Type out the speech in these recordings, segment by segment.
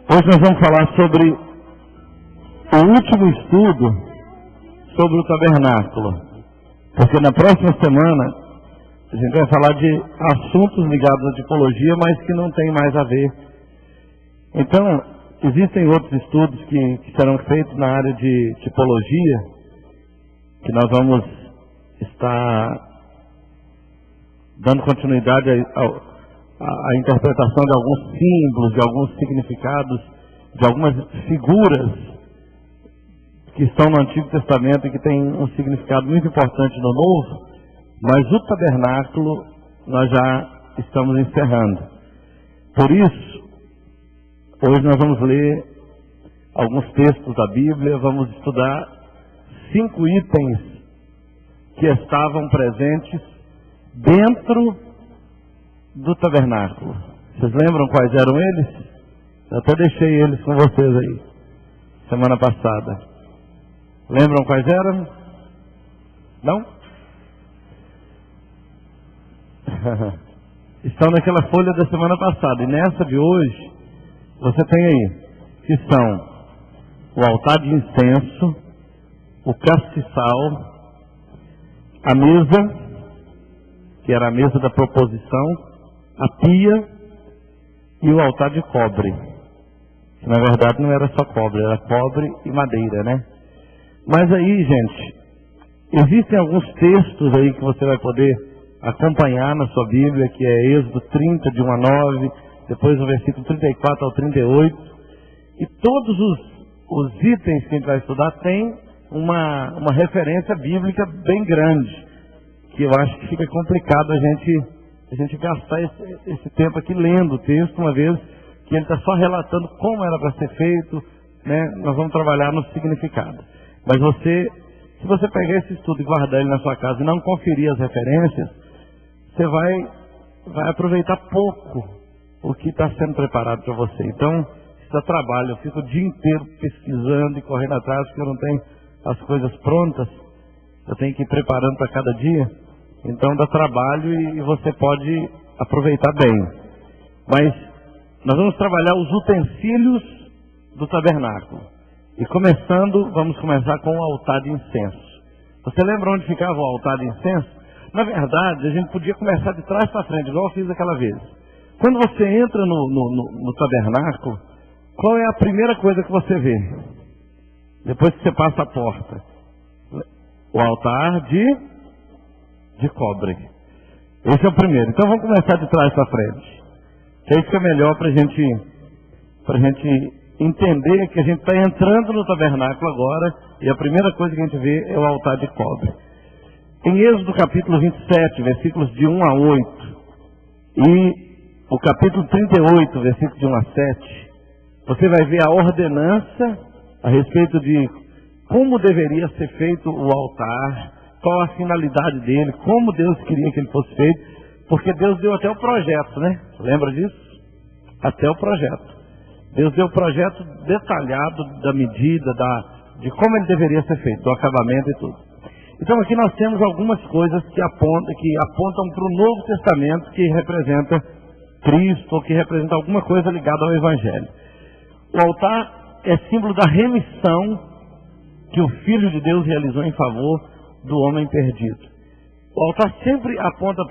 Hoje nós vamos falar sobre o último estudo sobre o tabernáculo, porque na próxima semana a gente vai falar de assuntos ligados à tipologia, mas que não tem mais a ver. Então, existem outros estudos que serão feitos na área de tipologia, que nós vamos estar dando continuidade à interpretação de alguns símbolos, de alguns significados, de algumas figuras que estão no Antigo Testamento e que têm um significado muito importante no Novo, mas o tabernáculo nós já estamos encerrando. Por isso, hoje nós vamos ler alguns textos da Bíblia, vamos estudar 5 itens que estavam presentes dentro do tabernáculo. Vocês lembram quais eram eles? Eu até deixei eles com vocês aí, semana passada. Lembram quais eram? Não? Estão naquela folha da semana passada. E nessa de hoje, você tem aí, que são o altar de incenso, o castiçal, a mesa, que era a mesa da proposição, a pia e o altar de cobre. Que na verdade não era só cobre, era cobre e madeira, né? Mas aí, gente, existem alguns textos aí que você vai poder acompanhar na sua Bíblia, que é Êxodo 30, de 1 a 9, depois o versículo 34 ao 38, e todos os itens que a gente vai estudar têm uma referência bíblica bem grande, que eu acho que fica complicado a gente gastar esse tempo aqui lendo o texto, uma vez que ele está só relatando como era para ser feito, né? Nós vamos trabalhar no significado. Mas se você pegar esse estudo e guardar ele na sua casa e não conferir as referências, você vai aproveitar pouco o que está sendo preparado para você. Então, isso dá trabalho. Eu fico o dia inteiro pesquisando e correndo atrás, porque eu não tenho as coisas prontas. Eu tenho que ir preparando para cada dia. Então, dá trabalho e você pode aproveitar bem. Mas nós vamos trabalhar os utensílios do tabernáculo. E vamos começar com o altar de incenso. Você lembra onde ficava o altar de incenso? Na verdade, a gente podia começar de trás para frente, igual eu fiz aquela vez. Quando você entra no tabernáculo, qual é a primeira coisa que você vê? Depois que você passa a porta. O altar de cobre. Esse é o primeiro. Então vamos começar de trás para frente. Que aí fica melhor para a gente entender que a gente está entrando no tabernáculo agora, e a primeira coisa que a gente vê é o altar de cobre. Em Êxodo capítulo 27, versículos de 1 a 8, e o capítulo 38, versículos de 1 a 7, você vai ver a ordenança a respeito de como deveria ser feito o altar, qual a finalidade dele, como Deus queria que ele fosse feito, porque Deus deu até o projeto, né? Lembra disso? Até o projeto. Deus deu o projeto detalhado da medida, de como ele deveria ser feito, do acabamento e tudo. Então aqui nós temos algumas coisas que apontam para o Novo Testamento, que representa Cristo, ou que representa alguma coisa ligada ao Evangelho. O altar é símbolo da remissão que o Filho de Deus realizou em favor do homem perdido. O altar sempre aponta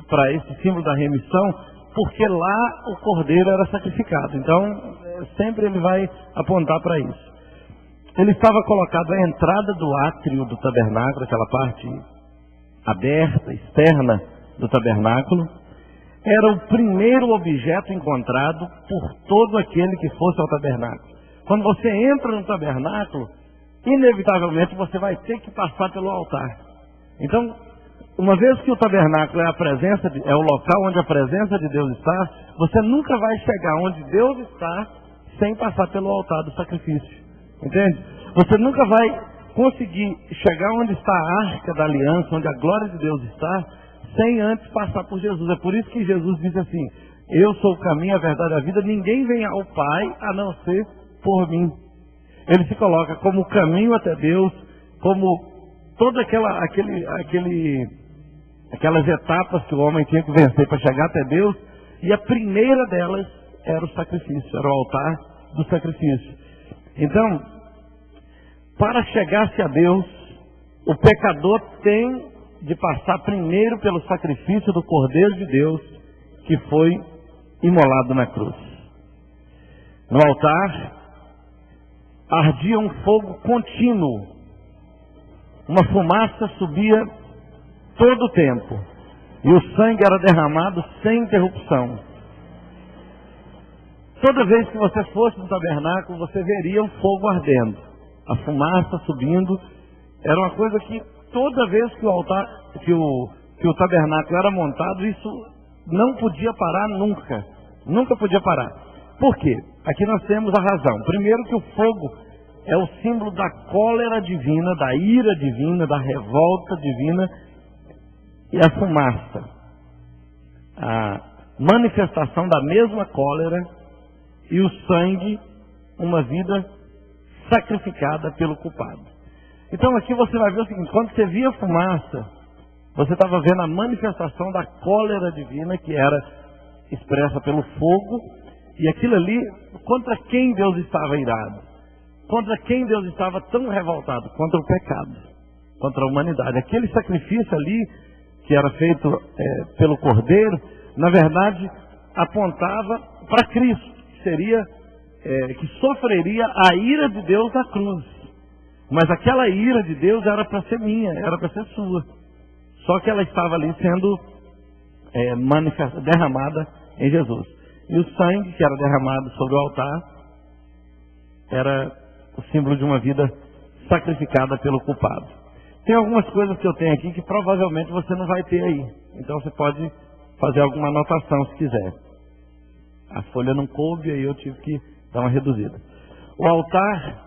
para esse símbolo da remissão, porque lá o cordeiro era sacrificado. Então, sempre ele vai apontar para isso. Ele estava colocado à entrada do átrio do tabernáculo, aquela parte aberta, externa do tabernáculo. Era o primeiro objeto encontrado por todo aquele que fosse ao tabernáculo. Quando você entra no tabernáculo, inevitavelmente você vai ter que passar pelo altar. Então, uma vez que o tabernáculo é o local onde a presença de Deus está, você nunca vai chegar onde Deus está sem passar pelo altar do sacrifício. Entende? Você nunca vai conseguir chegar onde está a arca da aliança, onde a glória de Deus está, sem antes passar por Jesus. É por isso que Jesus diz assim: eu sou o caminho, a verdade e a vida, ninguém vem ao Pai a não ser por mim. Ele se coloca como o caminho até Deus, como toda aquelas etapas que o homem tinha que vencer para chegar até Deus, e a primeira delas era o sacrifício, era o altar do sacrifício. Então, para chegar-se a Deus, o pecador tem de passar primeiro pelo sacrifício do Cordeiro de Deus, que foi imolado na cruz. No altar, ardia um fogo contínuo. Uma fumaça subia todo o tempo. E o sangue era derramado sem interrupção. Toda vez que você fosse no tabernáculo, você veria um fogo ardendo. A fumaça subindo. Era uma coisa que toda vez que o altar, que o tabernáculo era montado, isso não podia parar nunca. Nunca podia parar. Por quê? Aqui nós temos a razão. Primeiro que o fogo é o símbolo da cólera divina, da ira divina, da revolta divina. E a fumaça, a manifestação da mesma cólera, e o sangue, uma vida sacrificada pelo culpado. Então aqui você vai ver o seguinte: quando você via fumaça, você estava vendo a manifestação da cólera divina, que era expressa pelo fogo, e aquilo ali, contra quem Deus estava irado? Contra quem Deus estava tão revoltado? Contra o pecado, contra a humanidade. Aquele sacrifício ali, que era feito pelo Cordeiro, na verdade, apontava para Cristo, que seria, que sofreria a ira de Deus na cruz. Mas aquela ira de Deus era para ser minha, era para ser sua. Só que ela estava ali sendo derramada em Jesus. E o sangue que era derramado sobre o altar era o símbolo de uma vida sacrificada pelo culpado. Tem algumas coisas que eu tenho aqui que provavelmente você não vai ter aí. Então você pode fazer alguma anotação se quiser. A folha não coube, aí eu tive que dar uma reduzida. O altar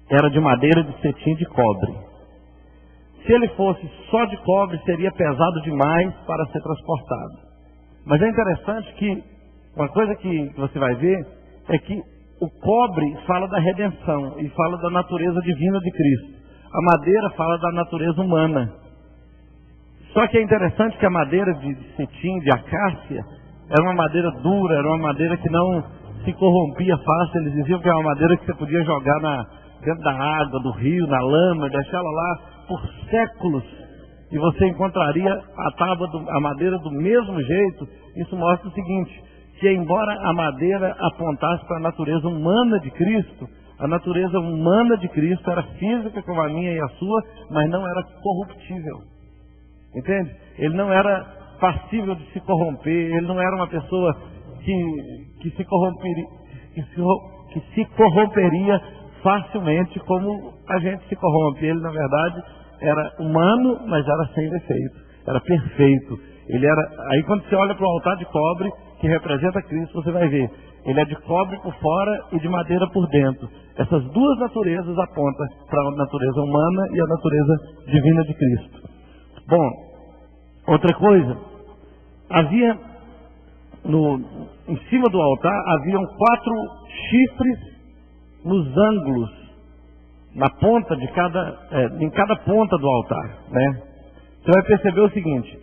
era de madeira de cetim de cobre. Se ele fosse só de cobre, seria pesado demais para ser transportado. Mas é interessante que uma coisa que você vai ver é que o cobre fala da redenção e fala da natureza divina de Cristo. A madeira fala da natureza humana. Só que é interessante que a madeira de cetim, de acácia, era uma madeira dura, era uma madeira que não se corrompia fácil. Eles diziam que era uma madeira que você podia jogar dentro da água, do rio, na lama, deixá-la lá por séculos, e você encontraria a madeira do mesmo jeito. Isso mostra o seguinte, que embora a madeira apontasse para a natureza humana de Cristo, a natureza humana de Cristo era física como a minha e a sua, mas não era corruptível. Entende? Ele não era passível de se corromper, ele não era uma pessoa que se corromperia facilmente como a gente se corrompe. Ele, na verdade, era humano, mas era sem defeito, era perfeito. Ele era. Aí quando você olha para o altar de cobre, que representa Cristo, você vai ver, ele é de cobre por fora e de madeira por dentro. Essas duas naturezas apontam para a natureza humana e a natureza divina de Cristo. Bom, outra coisa, havia em cima do altar haviam 4 chifres nos ângulos, na ponta de em cada ponta do altar, né? Você vai perceber o seguinte: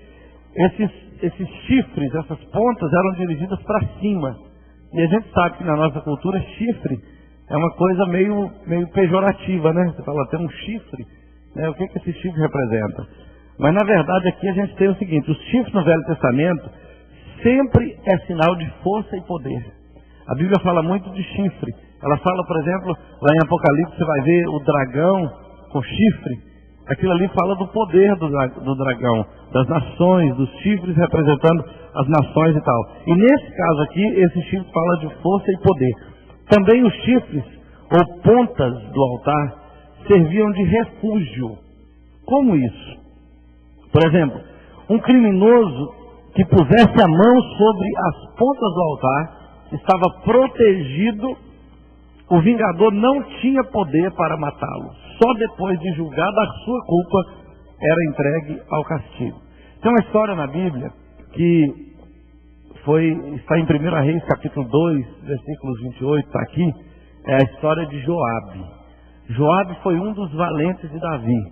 esses chifres, essas pontas eram dirigidas para cima. E a gente sabe que na nossa cultura chifre é uma coisa meio pejorativa, né? Você fala, tem um chifre, né? O que esse chifre representa? Mas na verdade aqui a gente tem o seguinte: os chifres no Velho Testamento sempre é sinal de força e poder. A Bíblia fala muito de chifre. Ela fala, por exemplo, lá em Apocalipse você vai ver o dragão com chifre. Aquilo ali fala do poder do dragão, das nações, dos chifres representando as nações e tal. E nesse caso aqui, esse chifre fala de força e poder. Também os chifres, ou pontas do altar, serviam de refúgio. Como isso? Por exemplo, um criminoso que pusesse a mão sobre as pontas do altar estava protegido. O vingador não tinha poder para matá-lo. Só depois de julgada a sua culpa era entregue ao castigo. Tem uma história na Bíblia que está em 1 Reis, capítulo 2, versículos 28, está aqui. É a história de Joabe. Joabe foi um dos valentes de Davi.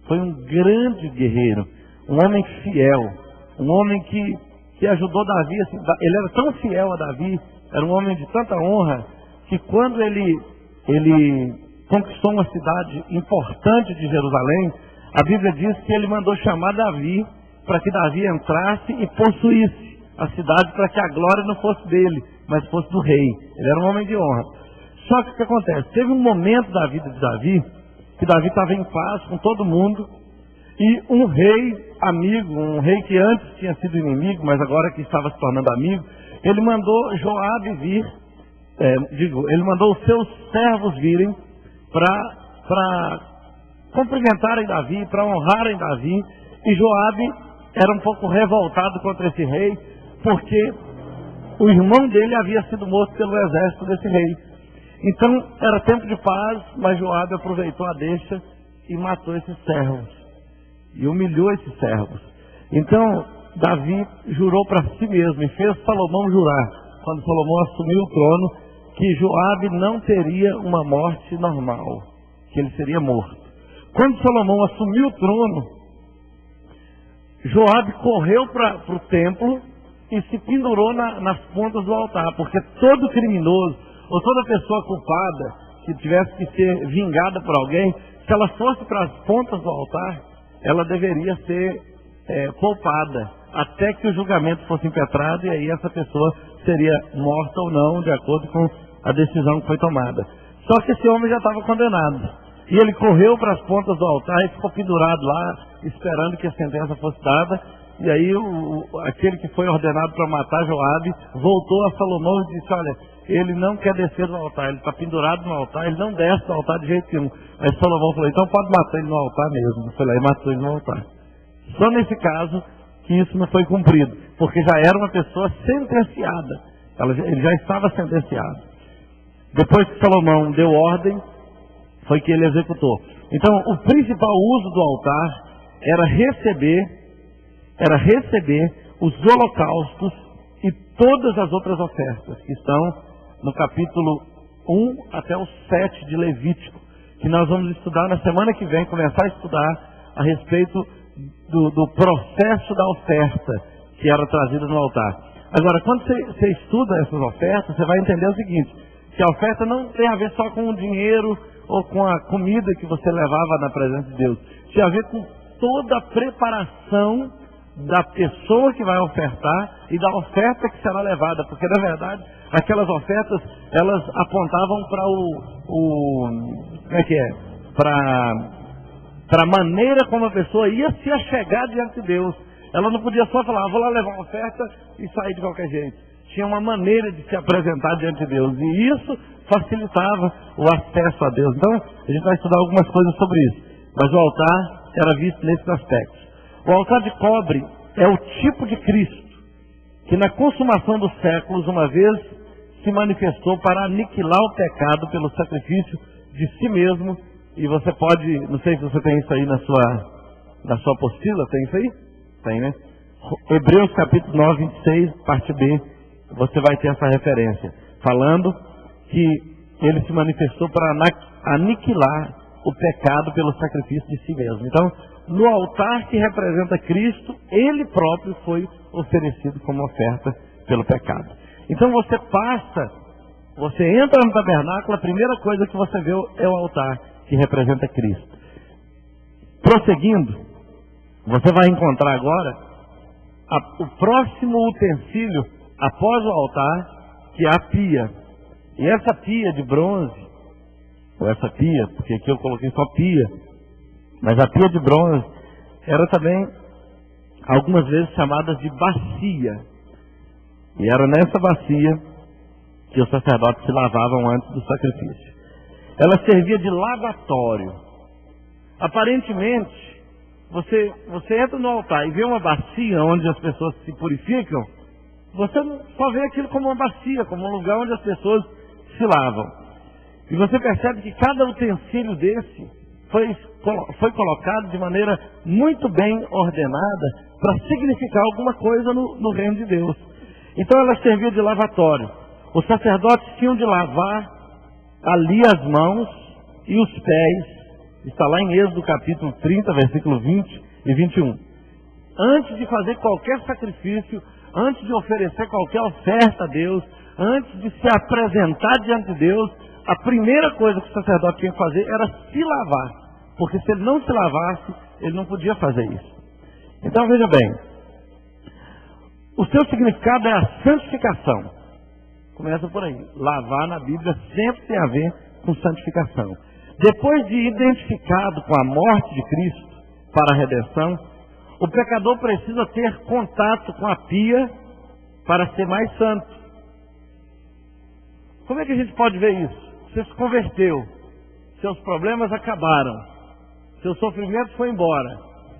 Foi um grande guerreiro, um homem fiel, um homem que ajudou Davi. Assim, ele era tão fiel a Davi, era um homem de tanta honra, que quando ele conquistou uma cidade importante de Jerusalém, a Bíblia diz que ele mandou chamar Davi para que Davi entrasse e possuísse a cidade, para que a glória não fosse dele, mas fosse do rei. Ele era um homem de honra. Só que o que acontece? Teve um momento da vida de Davi, que Davi estava em paz com todo mundo, e um rei amigo, um rei que antes tinha sido inimigo, mas agora que estava se tornando amigo, ele mandou Joabe vir, ele mandou os seus servos virem para cumprimentarem Davi, para honrarem Davi, e Joabe era um pouco revoltado contra esse rei, porque o irmão dele havia sido morto pelo exército desse rei. Então era tempo de paz, mas Joabe aproveitou a deixa e matou esses servos, e humilhou esses servos. Então Davi jurou para si mesmo, e fez Salomão jurar, quando Salomão assumiu o trono, que Joabe não teria uma morte normal, que ele seria morto. Quando Salomão assumiu o trono, Joabe correu para o templo e se pendurou nas pontas do altar, porque todo criminoso, ou toda pessoa culpada, que tivesse que ser vingada por alguém, se ela fosse para as pontas do altar, ela deveria ser poupada, até que o julgamento fosse impetrado, e aí essa pessoa seria morta ou não, de acordo com a decisão que foi tomada. Só que esse homem já estava condenado, e ele correu para as pontas do altar e ficou pendurado lá, esperando que a sentença fosse dada. E aí aquele que foi ordenado para matar Joabe voltou a Salomão e disse: olha, ele não quer descer do altar, ele está pendurado no altar, ele não desce do altar de jeito nenhum. Aí Salomão falou: então pode matar ele no altar mesmo. Foi lá e matou ele no altar. Só nesse caso que isso não foi cumprido, porque já era uma pessoa sentenciada, ele já estava sentenciado. Depois que Salomão deu ordem, foi que ele executou. Então o principal uso do altar era receber os holocaustos e todas as outras ofertas que estão no capítulo 1 até o 7 de Levítico, que nós vamos estudar na semana que vem, começar a estudar a respeito do processo da oferta que era trazida no altar. Agora, quando você estuda essas ofertas, você vai entender o seguinte, que a oferta não tem a ver só com o dinheiro ou com a comida que você levava na presença de Deus. Tinha a ver com toda a preparação da pessoa que vai ofertar e da oferta que será levada, porque na verdade aquelas ofertas, elas apontavam para para a maneira como a pessoa ia se achegar diante de Deus. Ela não podia só falar: vou lá levar uma oferta e sair de qualquer jeito. Tinha uma maneira de se apresentar diante de Deus, e isso facilitava o acesso a Deus. Então a gente vai estudar algumas coisas sobre isso, mas o altar era visto nesses aspectos. O altar de cobre é o tipo de Cristo que na consumação dos séculos uma vez se manifestou para aniquilar o pecado pelo sacrifício de si mesmo. E você pode, não sei se você tem isso aí na sua apostila, tem isso aí? Tem, né? Hebreus capítulo 9, 26, parte B, você vai ter essa referência, falando que ele se manifestou para aniquilar o pecado pelo sacrifício de si mesmo. Então, no altar que representa Cristo, ele próprio foi oferecido como oferta pelo pecado. Então você entra no tabernáculo, a primeira coisa que você vê é o altar que representa Cristo. Prosseguindo, você vai encontrar agora o próximo utensílio após o altar, que é a pia. E essa pia de bronze, ou essa pia, porque aqui eu coloquei só pia, mas a pia de bronze era também algumas vezes chamada de bacia. E era nessa bacia que os sacerdotes se lavavam antes do sacrifício. Ela servia de lavatório. Aparentemente, você entra no altar e vê uma bacia onde as pessoas se purificam, você só vê aquilo como uma bacia, como um lugar onde as pessoas se lavam. E você percebe que cada utensílio desse foi colocado de maneira muito bem ordenada para significar alguma coisa no reino de Deus. Então ela servia de lavatório. Os sacerdotes tinham de lavar ali as mãos e os pés. Está lá em Êxodo capítulo 30, versículo 20 e 21. Antes de fazer qualquer sacrifício, antes de oferecer qualquer oferta a Deus, antes de se apresentar diante de Deus, a primeira coisa que o sacerdote tinha que fazer era se lavar. Porque se ele não se lavasse, ele não podia fazer isso. Então veja bem, o seu significado é a santificação. Começa por aí. Lavar na Bíblia sempre tem a ver com santificação. Depois de identificado com a morte de Cristo para a redenção, o pecador precisa ter contato com a pia para ser mais santo. Como é que a gente pode ver isso? Você se converteu, seus problemas acabaram, seu sofrimento foi embora.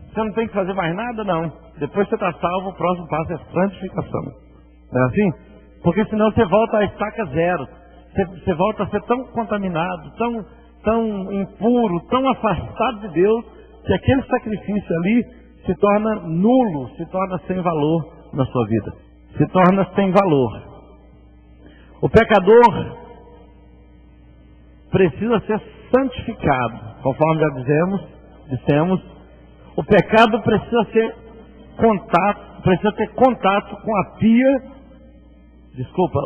Você não tem que fazer mais nada, não. Depois que você está salvo, o próximo passo é santificação. Não é assim? Porque senão você volta à estaca zero. Você volta a ser tão contaminado, tão impuro, tão afastado de Deus, que aquele sacrifício ali se torna nulo, se torna sem valor na sua vida. Se torna sem valor. O pecador precisa ser santificado, conforme já dissemos. O pecado precisa ter contato com a pia.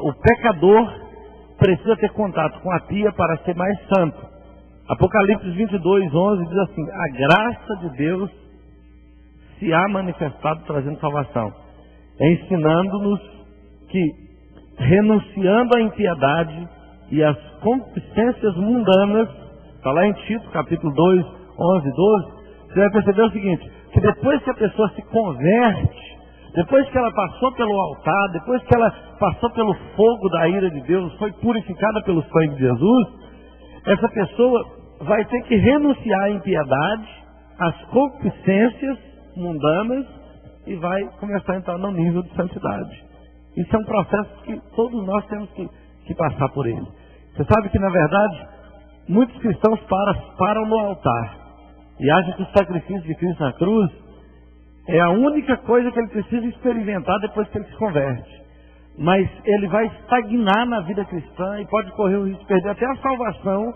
O pecador precisa ter contato com a pia para ser mais santo. Apocalipse 22:11 diz assim: a graça de Deus se há manifestado trazendo salvação, ensinando-nos que, renunciando à impiedade e às concupiscências mundanas, está lá em Tito, capítulo 2, 11 e 12, você vai perceber o seguinte, que depois que a pessoa se converte, depois que ela passou pelo altar, depois que ela passou pelo fogo da ira de Deus, foi purificada pelo sangue de Jesus, essa pessoa vai ter que renunciar à impiedade, às concupiscências mundanas, e vai começar a entrar no nível de santidade. Isso é um processo que todos nós temos que passar por ele. Você sabe que, na verdade, muitos cristãos param no altar e acham que o sacrifício de Cristo na cruz é a única coisa que ele precisa experimentar depois que ele se converte. Mas ele vai estagnar na vida cristã e pode correr o risco de perder até a salvação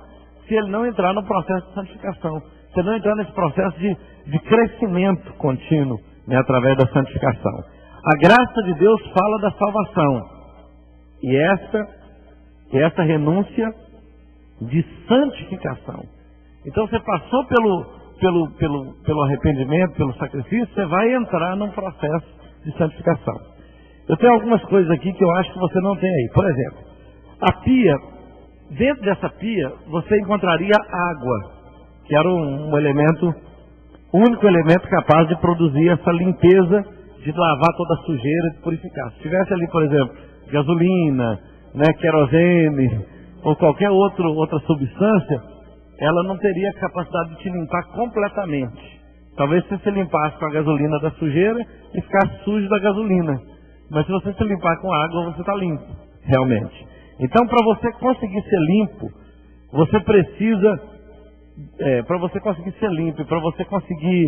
se ele não entrar no processo de santificação. Se ele não entrar nesse processo de crescimento contínuo, né, através da santificação. A graça de Deus fala da salvação. E essa renúncia de santificação. Então você passou pelo arrependimento, pelo sacrifício, você vai entrar num processo de santificação. Eu tenho algumas coisas aqui que eu acho que você não tem aí. Por exemplo, a pia, dentro dessa pia, você encontraria água, que era o único elemento capaz de produzir essa limpeza, de lavar toda a sujeira, de purificar. Se tivesse ali, por exemplo, gasolina, querosene, ou qualquer outra substância, ela não teria capacidade de te limpar completamente. Talvez você se limpasse com a gasolina da sujeira e ficasse sujo da gasolina. Mas se você se limpar com água, você está limpo, realmente. Então, para você conseguir ser limpo, você precisa, para você conseguir ser limpo, para você conseguir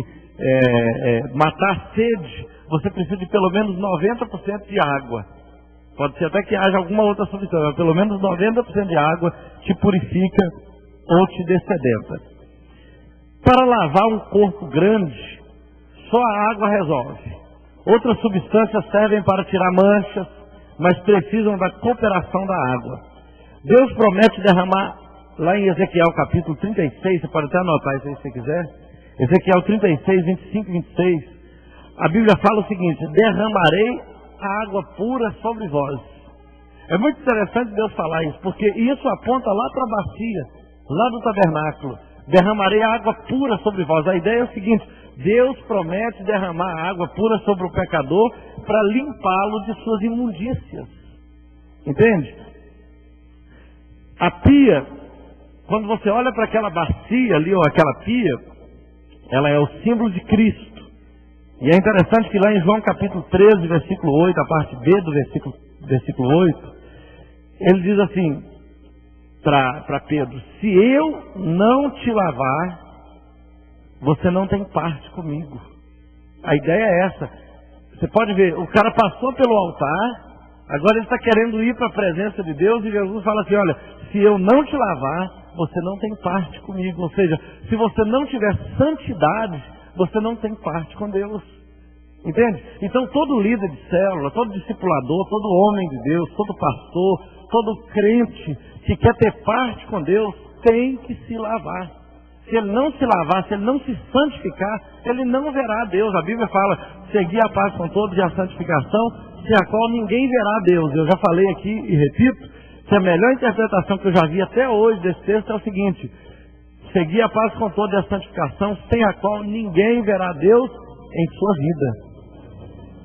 matar a sede, você precisa de pelo menos 90% de água. Pode ser até que haja alguma outra substância, mas pelo menos 90% de água te purifica ou te dessedenta. Para lavar um corpo grande, só a água resolve. Outras substâncias servem para tirar manchas, mas precisam da cooperação da água. Deus promete derramar, lá em Ezequiel capítulo 36, você pode até anotar isso aí se você quiser, Ezequiel 36, 25 e 26, a Bíblia fala o seguinte: derramarei a água pura sobre vós. É muito interessante Deus falar isso, porque isso aponta lá para a bacia, lá do tabernáculo. Derramarei a água pura sobre vós. A ideia é o seguinte: Deus promete derramar a água pura sobre o pecador para limpá-lo de suas imundícias. Entende? A pia, quando você olha para aquela bacia ali, ou aquela pia, ela é o símbolo de Cristo. E é interessante que lá em João capítulo 13, versículo 8, a parte B do versículo 8, ele diz assim para Pedro: se eu não te lavar, você não tem parte comigo. A ideia é essa. Você pode ver, o cara passou pelo altar, agora ele está querendo ir para a presença de Deus, e Jesus fala assim: olha, se eu não te lavar, você não tem parte comigo. Ou seja, se você não tiver santidade, você não tem parte com Deus. Entende? Então todo líder de célula, todo discipulador, todo homem de Deus, todo pastor, todo crente que quer ter parte com Deus, tem que se lavar. Se ele não se lavar, se ele não se santificar, ele não verá a Deus. A Bíblia fala, seguir a paz com todos e a santificação, sem a qual ninguém verá a Deus. Eu já falei aqui e repito, que a melhor interpretação que eu já vi até hoje desse texto é o seguinte: seguir a paz com todos e a santificação, sem a qual ninguém verá a Deus em sua vida.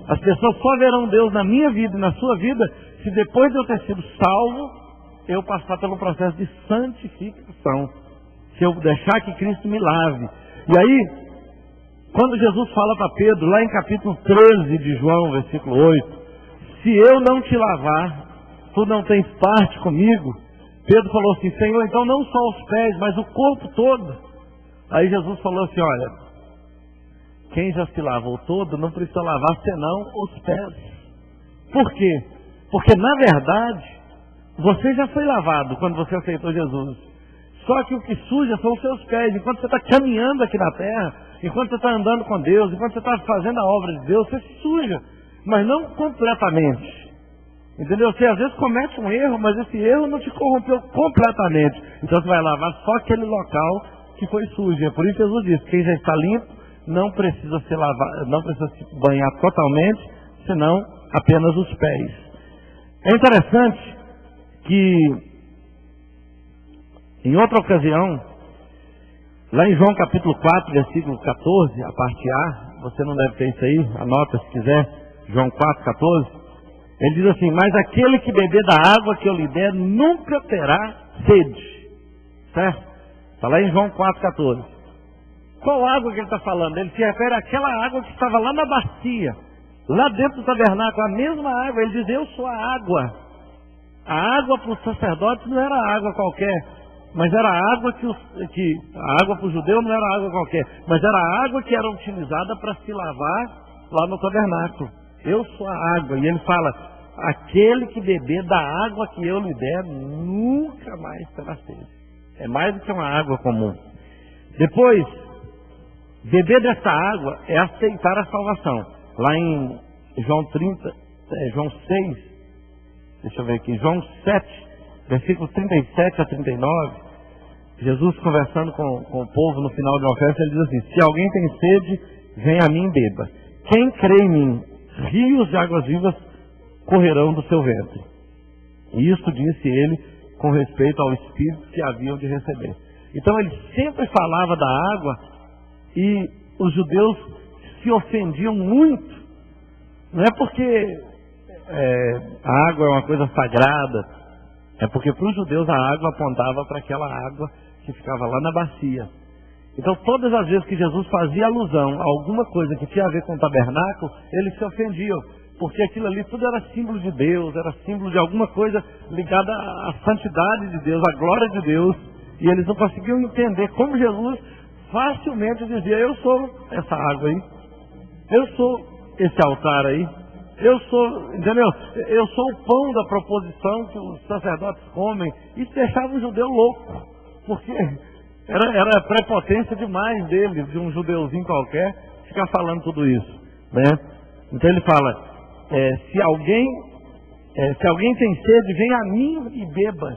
As pessoas só verão Deus na minha vida e na sua vida se depois de eu ter sido salvo, eu passar pelo processo de santificação. Se eu deixar que Cristo me lave. E aí, quando Jesus fala para Pedro, lá em capítulo 13 de João, versículo 8, se eu não te lavar, tu não tens parte comigo. Pedro falou assim, Senhor, então não só os pés, mas o corpo todo. Aí Jesus falou assim, olha, quem já se lavou todo não precisa lavar senão os pés. Por quê? Porque na verdade, você já foi lavado quando você aceitou Jesus. Só que o que suja são os seus pés. Enquanto você está caminhando aqui na terra, enquanto você está andando com Deus, enquanto você está fazendo a obra de Deus, você se suja. Mas não completamente. Entendeu? Você às vezes comete um erro, mas esse erro não te corrompeu completamente. Então você vai lavar só aquele local que foi sujo. É por isso que Jesus disse, quem já está limpo, não precisa se lavar, não precisa se banhar totalmente, senão apenas os pés. É interessante que em outra ocasião, lá em João capítulo 4, versículo 14, a parte A, você não deve ter isso aí, anota se quiser, João 4, 14, ele diz assim, mas aquele que beber da água que eu lhe der, nunca terá sede. Certo? Está lá em João 4, 14. Qual água que ele está falando? Ele se refere àquela água que estava lá na bacia, lá dentro do tabernáculo, a mesma água. Ele diz, eu sou a água. A água para os sacerdotes não era água qualquer, mas era a água a água para o judeu não era água qualquer, mas era a água que era utilizada para se lavar lá no tabernáculo. Eu sou a água. E ele fala, aquele que beber da água que eu lhe der, nunca mais terá sede. É mais do que uma água comum. Depois, beber dessa água é aceitar a salvação. Lá em João 6, deixa eu ver aqui, João 7, versículos 37 a 39, Jesus conversando com o povo no final de uma festa, ele diz assim, se alguém tem sede, venha a mim e beba. Quem crê em mim, rios de águas vivas correrão do seu ventre. E isso disse ele com respeito ao Espírito que haviam de receber. Então ele sempre falava da água e os judeus se ofendiam muito. Não é porque a água é uma coisa sagrada, é porque para os judeus a água apontava para aquela água que ficava lá na bacia. Então todas as vezes que Jesus fazia alusão a alguma coisa que tinha a ver com o tabernáculo, eles se ofendiam, porque aquilo ali tudo era símbolo de Deus, era símbolo de alguma coisa ligada à santidade de Deus, à glória de Deus, e eles não conseguiam entender como Jesus facilmente dizia, eu sou essa água aí, eu sou esse altar aí, eu sou, entendeu? Eu sou o pão da proposição que os sacerdotes comem. Isso deixava o judeu louco, porque era prepotência demais dele, de um judeuzinho qualquer, ficar falando tudo isso, né? Então ele fala, se alguém tem sede, venha a mim e beba.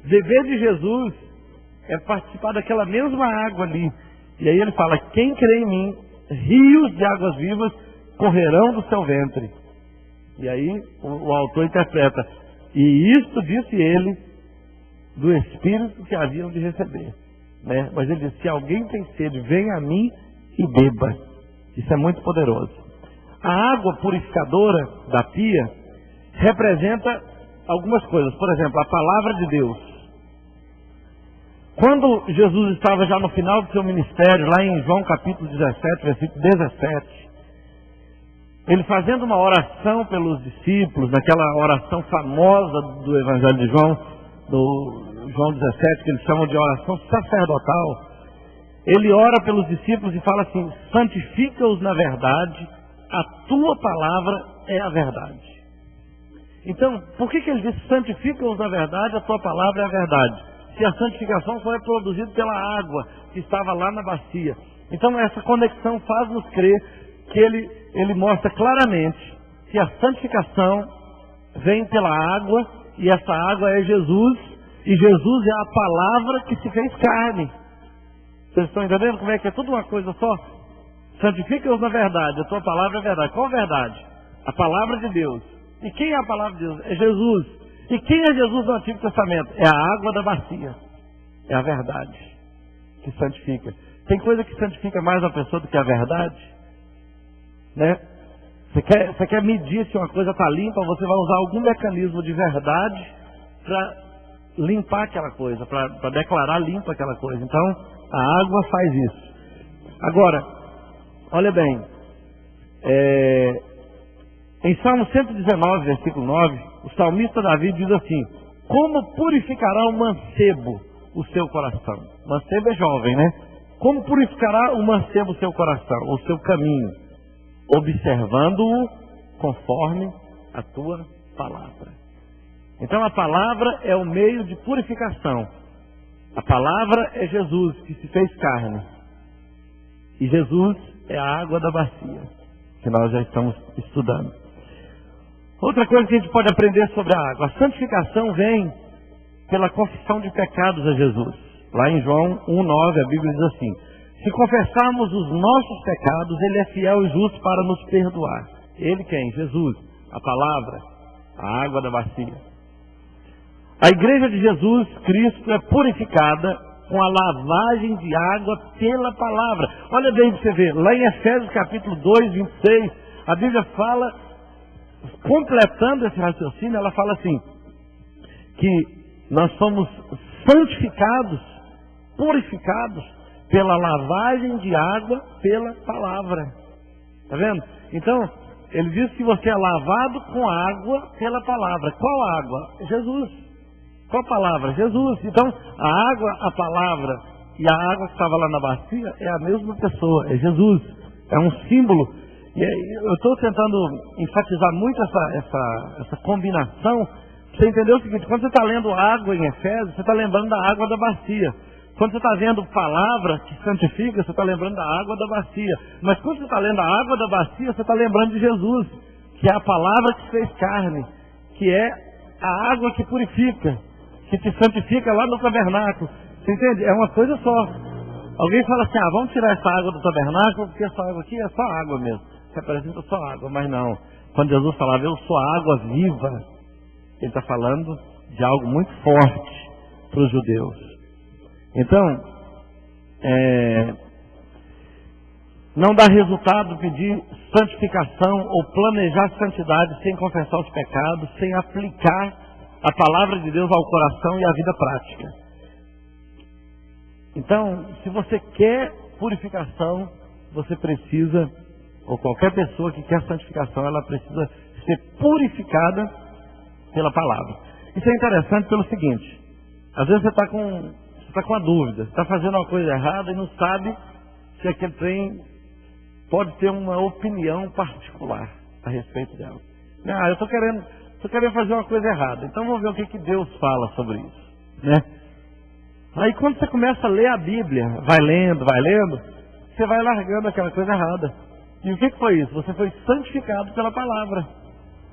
Beber de Jesus é participar daquela mesma água ali. E aí ele fala, quem crê em mim, rios de águas vivas correrão do seu ventre. E aí o autor interpreta, e isto disse ele do Espírito que haviam de receber, né? Mas ele diz, se alguém tem sede, venha a mim e beba. Isso é muito poderoso. A água purificadora da pia representa algumas coisas. Por exemplo, a palavra de Deus. Quando Jesus estava já no final do seu ministério, lá em João capítulo 17, versículo 17, ele fazendo uma oração pelos discípulos, naquela oração famosa do Evangelho de João, do João 17, que eles chamam de oração sacerdotal, ele ora pelos discípulos e fala assim, santifica-os na verdade, a tua palavra é a verdade. Então, por que ele diz santifica-os na verdade, a tua palavra é a verdade? Se a santificação foi produzida pela água que estava lá na bacia. Então essa conexão faz-nos crer que ele mostra claramente que a santificação vem pela água, e essa água é Jesus, e Jesus é a palavra que se fez carne. Vocês estão entendendo como é que é tudo uma coisa só? Santifica-os na verdade, a tua palavra é verdade. Qual verdade? A palavra de Deus. E quem é a palavra de Deus? É Jesus. E quem é Jesus no Antigo Testamento? É a água da bacia. É a verdade que santifica. Tem coisa que santifica mais a pessoa do que a verdade? Né? Você quer medir se uma coisa está limpa, você vai usar algum mecanismo de verdade para limpar aquela coisa, para declarar limpa aquela coisa. Então, a água faz isso. Agora, olha bem, em Salmo 119, versículo 9, o salmista Davi diz assim: como purificará o mancebo o seu coração? Mancebo é jovem, né? Como purificará o mancebo o seu coração, o seu caminho? Observando-o conforme a tua palavra. Então a palavra é o meio de purificação. A palavra é Jesus que se fez carne. E Jesus é a água da bacia, que nós já estamos estudando. Outra coisa que a gente pode aprender sobre a água: a santificação vem pela confissão de pecados a Jesus. Lá em João 1,9 a Bíblia diz assim: se confessarmos os nossos pecados, Ele é fiel e justo para nos perdoar. Ele quem? Jesus, a palavra, a água da bacia. A igreja de Jesus Cristo é purificada com a lavagem de água pela palavra. Olha bem para você ver, lá em Efésios capítulo 2, 26, a Bíblia fala, completando esse raciocínio, ela fala assim, que nós somos santificados, purificados pela lavagem de água pela palavra. Está vendo? Então, ele diz que você é lavado com água pela palavra. Qual água? Jesus. Qual palavra? Jesus. Então, a água, a palavra e a água que estava lá na bacia é a mesma pessoa, é Jesus. É um símbolo. E eu estou tentando enfatizar muito essa combinação. Você entendeu o seguinte: quando você está lendo água em Efésios, você está lembrando da água da bacia. Quando você está vendo palavra que santifica, você está lembrando da água da bacia. Mas quando você está lendo a água da bacia, você está lembrando de Jesus, que é a palavra que fez carne, que é a água que purifica, que te santifica lá no tabernáculo. Você entende? É uma coisa só. Alguém fala assim: vamos tirar essa água do tabernáculo, porque essa água aqui é só água mesmo. Você apresenta só água, mas não. Quando Jesus falava, eu sou a água viva, ele está falando de algo muito forte para os judeus. Então, não dá resultado pedir santificação ou planejar santidade sem confessar os pecados, sem aplicar a palavra de Deus ao coração e à vida prática. Então, se você quer purificação, você precisa, ou qualquer pessoa que quer santificação, ela precisa ser purificada pela palavra. Isso é interessante pelo seguinte: às vezes você está com a dúvida, está fazendo uma coisa errada e não sabe se aquele trem pode ter uma opinião particular a respeito dela. Eu estou querendo fazer uma coisa errada, então vamos ver o que Deus fala sobre isso, né? Aí quando você começa a ler a Bíblia, vai lendo, você vai largando aquela coisa errada. E o que foi isso? Você foi santificado pela palavra.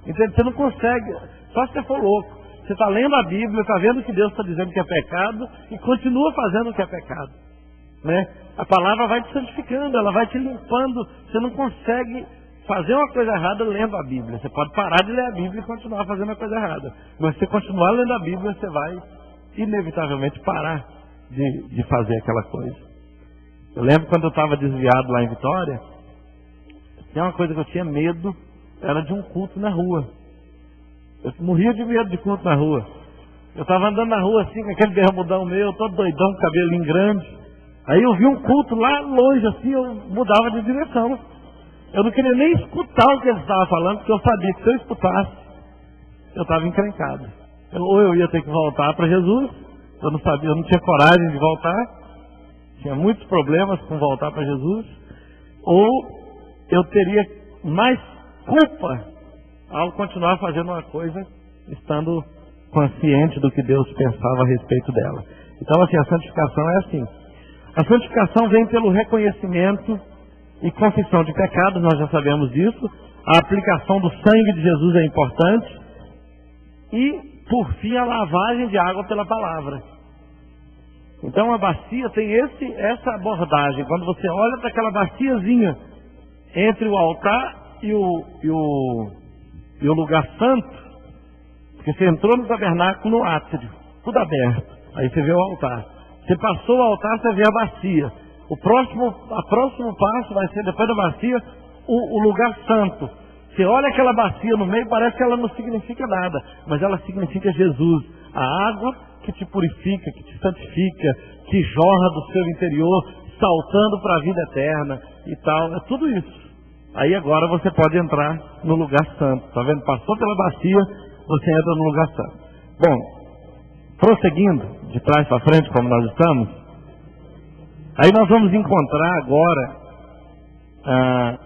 Entende? Você não consegue, só se você for louco. Você está lendo a Bíblia, está vendo que Deus está dizendo que é pecado e continua fazendo o que é pecado, né? A palavra vai te santificando, ela vai te limpando. Você não consegue fazer uma coisa errada lendo a Bíblia. Você pode parar de ler a Bíblia e continuar fazendo a coisa errada. Mas se você continuar lendo a Bíblia, você vai inevitavelmente parar de fazer aquela coisa. Eu lembro quando eu estava desviado lá em Vitória, tem uma coisa que eu tinha medo, era de um culto na rua. Eu morria de medo de culto na rua. Eu estava andando na rua assim, com aquele bermudão meu, todo doidão, cabelinho grande. Aí eu vi um culto lá longe, assim, eu mudava de direção. Eu não queria nem escutar o que ele estava falando, porque eu sabia que se eu escutasse, eu estava encrencado. Ou eu ia ter que voltar para Jesus, eu não sabia, eu não tinha coragem de voltar, tinha muitos problemas com voltar para Jesus, ou eu teria mais culpa ao continuar fazendo uma coisa, estando consciente do que Deus pensava a respeito dela. Então, assim, a santificação é assim. A santificação vem pelo reconhecimento e confissão de pecados, nós já sabemos disso. A aplicação do sangue de Jesus é importante. E, por fim, a lavagem de água pela palavra. Então a bacia tem essa abordagem. Quando você olha para aquela baciazinha entre o altar e o lugar santo, porque você entrou no tabernáculo, no átrio, tudo aberto, aí você vê o altar. Você passou o altar, você vê a bacia. O próximo passo vai ser, depois da bacia, o lugar santo. Você olha aquela bacia no meio, parece que ela não significa nada, mas ela significa Jesus, a água que te purifica, que te santifica, que jorra do seu interior, saltando para a vida eterna e tal, é tudo isso. Aí agora você pode entrar no lugar santo, tá vendo? Passou pela bacia, você entra no lugar santo. Bom, prosseguindo, de trás para frente, como nós estamos, aí nós vamos encontrar agora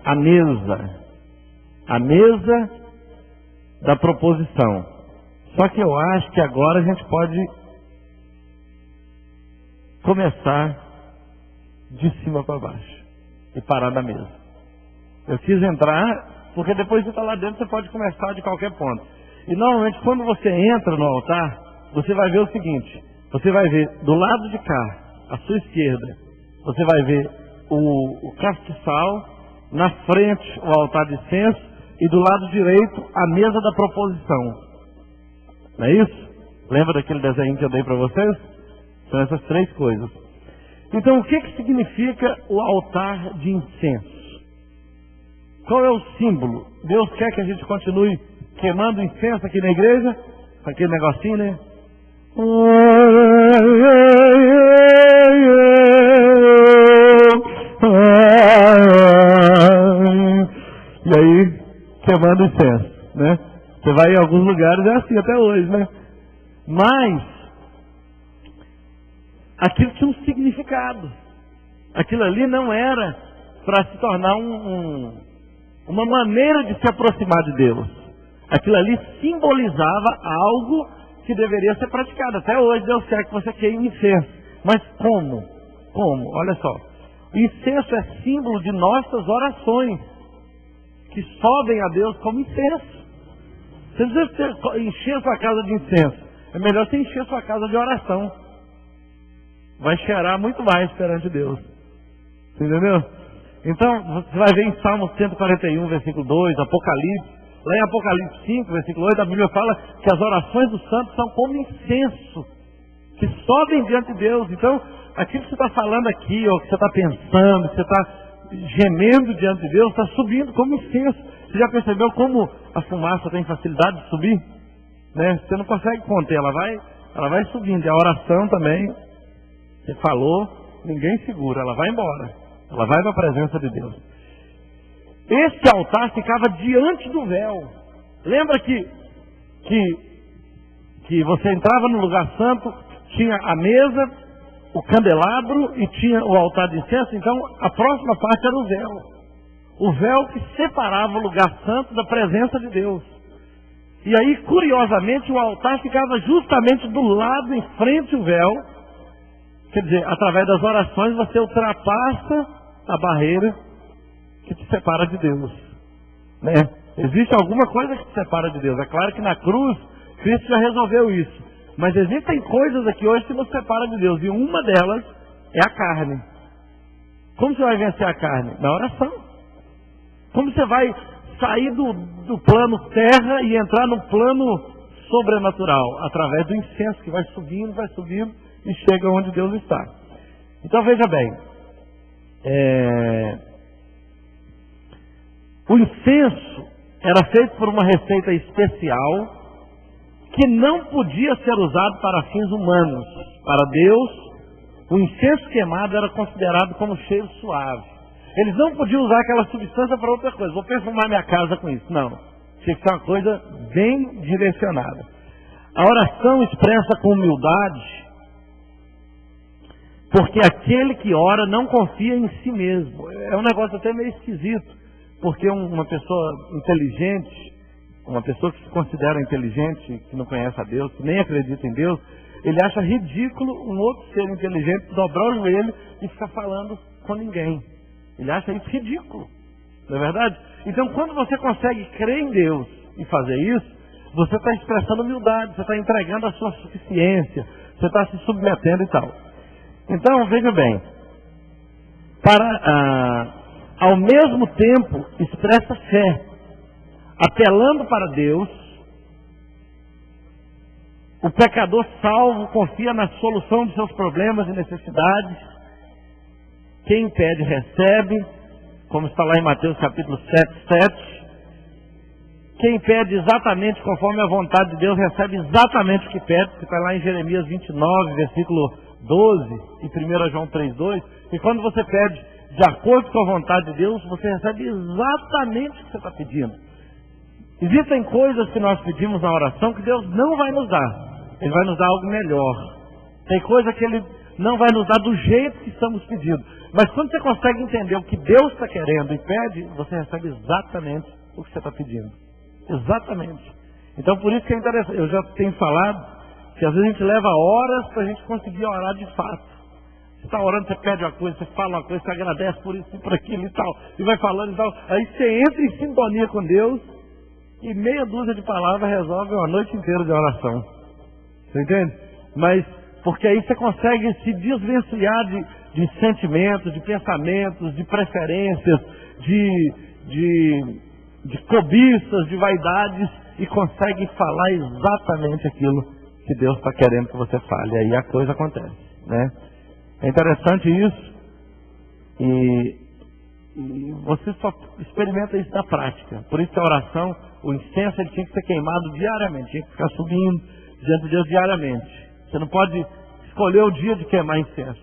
a mesa da proposição. Só que eu acho que agora a gente pode começar de cima para baixo e parar na mesa. Eu quis entrar, porque depois de estar lá dentro você pode começar de qualquer ponto. E normalmente quando você entra no altar, você vai ver o seguinte: você vai ver do lado de cá, à sua esquerda, você vai ver o castiçal, na frente o altar de incenso e do lado direito a mesa da proposição. Não é isso? Lembra daquele desenho que eu dei para vocês? São essas três coisas. Então o que significa o altar de incenso? Qual é o símbolo? Deus quer que a gente continue queimando incenso aqui na igreja? Com aquele negocinho, né? E aí, queimando incenso, né? Você vai em alguns lugares, é assim até hoje, né? Mas aquilo tinha um significado. Aquilo ali não era para se tornar uma maneira de se aproximar de Deus. Aquilo ali simbolizava algo que deveria ser praticado. Até hoje Deus quer que você queime incenso. Mas como? Como? Olha só. O incenso é símbolo de nossas orações, que sobem a Deus como incenso. Você não precisa encher sua casa de incenso. É melhor você encher sua casa de oração. Vai cheirar muito mais perante Deus. Você entendeu? Então, você vai ver em Salmo 141, versículo 2, Apocalipse. Lá em Apocalipse 5, versículo 8, a Bíblia fala que as orações dos santos são como incenso, que sobem diante de Deus. Então, aquilo que você está falando aqui, ou que você está pensando, que você está gemendo diante de Deus, está subindo como incenso. Você já percebeu como a fumaça tem facilidade de subir? Né? Você não consegue conter, ela vai subindo. E a oração também, você falou, ninguém segura, ela vai embora. Ela vai para a presença de Deus. Esse altar ficava diante do véu. Lembra que você entrava no lugar santo, tinha a mesa, o candelabro e tinha o altar de incenso? Então a próxima parte era o véu. O véu que separava o lugar santo da presença de Deus. E aí, curiosamente, o altar ficava justamente do lado, em frente ao véu. Quer dizer, através das orações você ultrapassa a barreira que te separa de Deus, né? Existe alguma coisa que te separa de Deus. É claro que na cruz Cristo já resolveu isso, mas existem coisas aqui hoje que nos separam de Deus, e uma delas é a carne. Como você vai vencer a carne? Na oração. Como você vai sair do plano terra e entrar no plano sobrenatural? Através do incenso que vai subindo e chega onde Deus está. Então veja bem, o incenso era feito por uma receita especial que não podia ser usado para fins humanos. Para Deus, o incenso queimado era considerado como cheiro suave. Eles não podiam usar aquela substância para outra coisa. Vou perfumar minha casa com isso. Não. Tinha que ser uma coisa bem direcionada. A oração expressa com humildade, porque aquele que ora não confia em si mesmo. É um negócio até meio esquisito, porque uma pessoa inteligente, uma pessoa que se considera inteligente, que não conhece a Deus, que nem acredita em Deus, ele acha ridículo um outro ser inteligente dobrar o joelho e ficar falando com ninguém. Ele acha isso ridículo. Não é verdade? Então, quando você consegue crer em Deus e fazer isso, você está expressando humildade, você está entregando a sua suficiência, você está se submetendo e tal. Então, veja bem, ao mesmo tempo, expressa fé, apelando para Deus. O pecador salvo confia na solução de seus problemas e necessidades. Quem pede, recebe, como está lá em Mateus capítulo 7:7. Quem pede exatamente conforme a vontade de Deus, recebe exatamente o que pede, que está lá em Jeremias 29, versículo 12, e 1 João 3:2. E quando você pede de acordo com a vontade de Deus, você recebe exatamente o que você está pedindo. Existem coisas que nós pedimos na oração que Deus não vai nos dar. Ele vai nos dar algo melhor. Tem coisa que Ele não vai nos dar do jeito que estamos pedindo. Mas quando você consegue entender o que Deus está querendo e pede, você recebe exatamente o que você está pedindo. Exatamente. Então por isso que é interessante. Eu já tenho falado que às vezes a gente leva horas para a gente conseguir orar de fato. Você está orando, você pede uma coisa, você fala uma coisa, você agradece por isso e por aquilo e tal. E vai falando e tal. Aí você entra em sintonia com Deus e meia dúzia de palavras resolve uma noite inteira de oração. Você entende? Mas, porque aí você consegue se desvencilhar de sentimentos, de pensamentos, de preferências, de cobiças, de vaidades, e consegue falar exatamente aquilo que Deus está querendo que você fale. E aí a coisa acontece, né? É interessante isso, e você só experimenta isso na prática. Por isso que a oração, o incenso, ele tinha que ser queimado diariamente, tinha que ficar subindo diante de Deus diariamente. Você não pode escolher o dia de queimar incenso.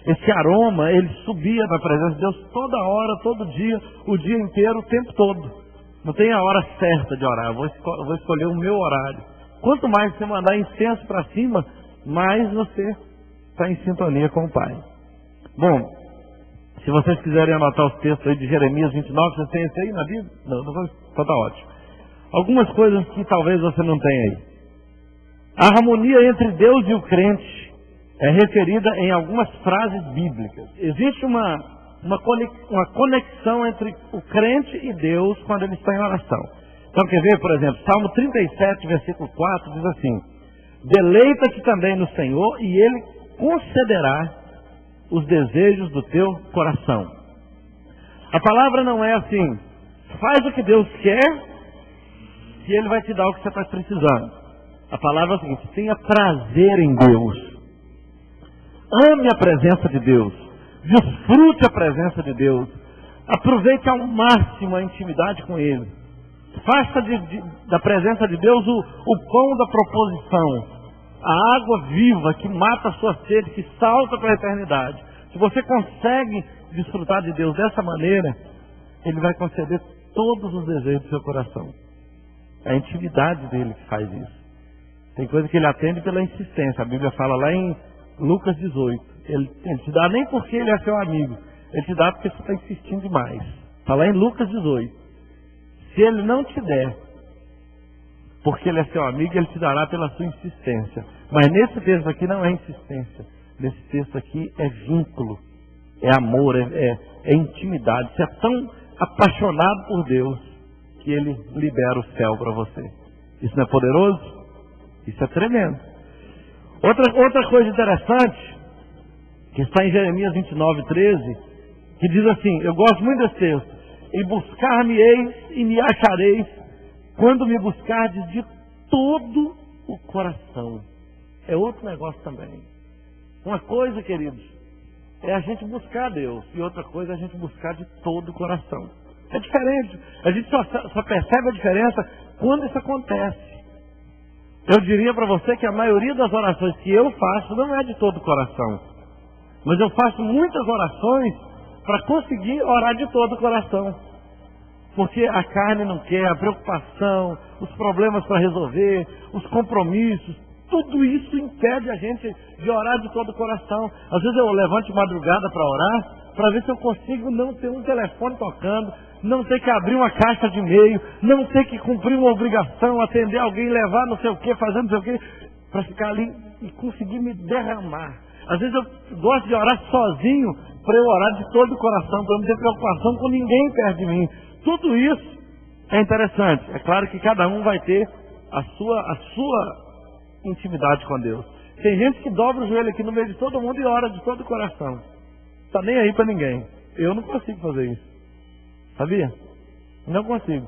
Esse aroma, ele subia na presença de Deus toda hora, todo dia, o dia inteiro, o tempo todo. Não tem a hora certa de orar, eu vou escolher o meu horário. Quanto mais você mandar incenso para cima, mais você está em sintonia com o Pai. Bom, se vocês quiserem anotar os textos aí de Jeremias 29, vocês têm esse aí na Bíblia? Não, então tá ótimo. Algumas coisas que talvez você não tenha aí. A harmonia entre Deus e o crente é referida em algumas frases bíblicas. Existe uma conexão entre o crente e Deus quando ele está em oração. Então, quer ver, por exemplo, Salmo 37, versículo 4, diz assim: deleita-te também no Senhor e Ele concederá os desejos do teu coração. A palavra não é assim, faz o que Deus quer e Ele vai te dar o que você está precisando. A palavra é o seguinte: tenha prazer em Deus. Ame a presença de Deus. Desfrute a presença de Deus. Aproveite ao máximo a intimidade com Ele. Faça da presença de Deus o pão da proposição. A água viva que mata a sua sede, que salta para a eternidade. Se você consegue desfrutar de Deus dessa maneira, Ele vai conceder todos os desejos do seu coração. É a intimidade dele que faz isso. Tem coisa que Ele atende pela insistência. A Bíblia fala lá em Lucas 18. Ele te dá nem porque Ele é seu amigo. Ele te dá porque você está insistindo demais. Está lá em Lucas 18. Se Ele não te der porque Ele é seu amigo, Ele te dará pela sua insistência. Mas nesse texto aqui não é insistência. Nesse texto aqui é vínculo, é amor, é intimidade. Você é tão apaixonado por Deus que Ele libera o céu para você. Isso não é poderoso? Isso é tremendo. Outra coisa interessante, que está em Jeremias 29:13, que diz assim, eu gosto muito desse texto: e buscar-me-eis e me achareis, quando me buscardes de todo o coração. É outro negócio também. Uma coisa, queridos, é a gente buscar Deus, e outra coisa é a gente buscar de todo o coração. É diferente. A gente só percebe a diferença quando isso acontece. Eu diria para você que a maioria das orações que eu faço não é de todo o coração. Mas eu faço muitas orações para conseguir orar de todo o coração. Porque a carne não quer, a preocupação, os problemas para resolver, os compromissos, tudo isso impede a gente de orar de todo o coração. Às vezes eu levanto de madrugada para orar, para ver se eu consigo não ter um telefone tocando, não ter que abrir uma caixa de e-mail, não ter que cumprir uma obrigação, atender alguém, levar não sei o que, fazer não sei o que, para ficar ali e conseguir me derramar. Às vezes eu gosto de orar sozinho para eu orar de todo o coração, para eu não ter preocupação com ninguém perto de mim. Tudo isso é interessante. É claro que cada um vai ter a sua intimidade com Deus. Tem gente que dobra o joelho aqui no meio de todo mundo e ora de todo o coração. Está nem aí para ninguém. Eu não consigo fazer isso. Sabia? Não consigo.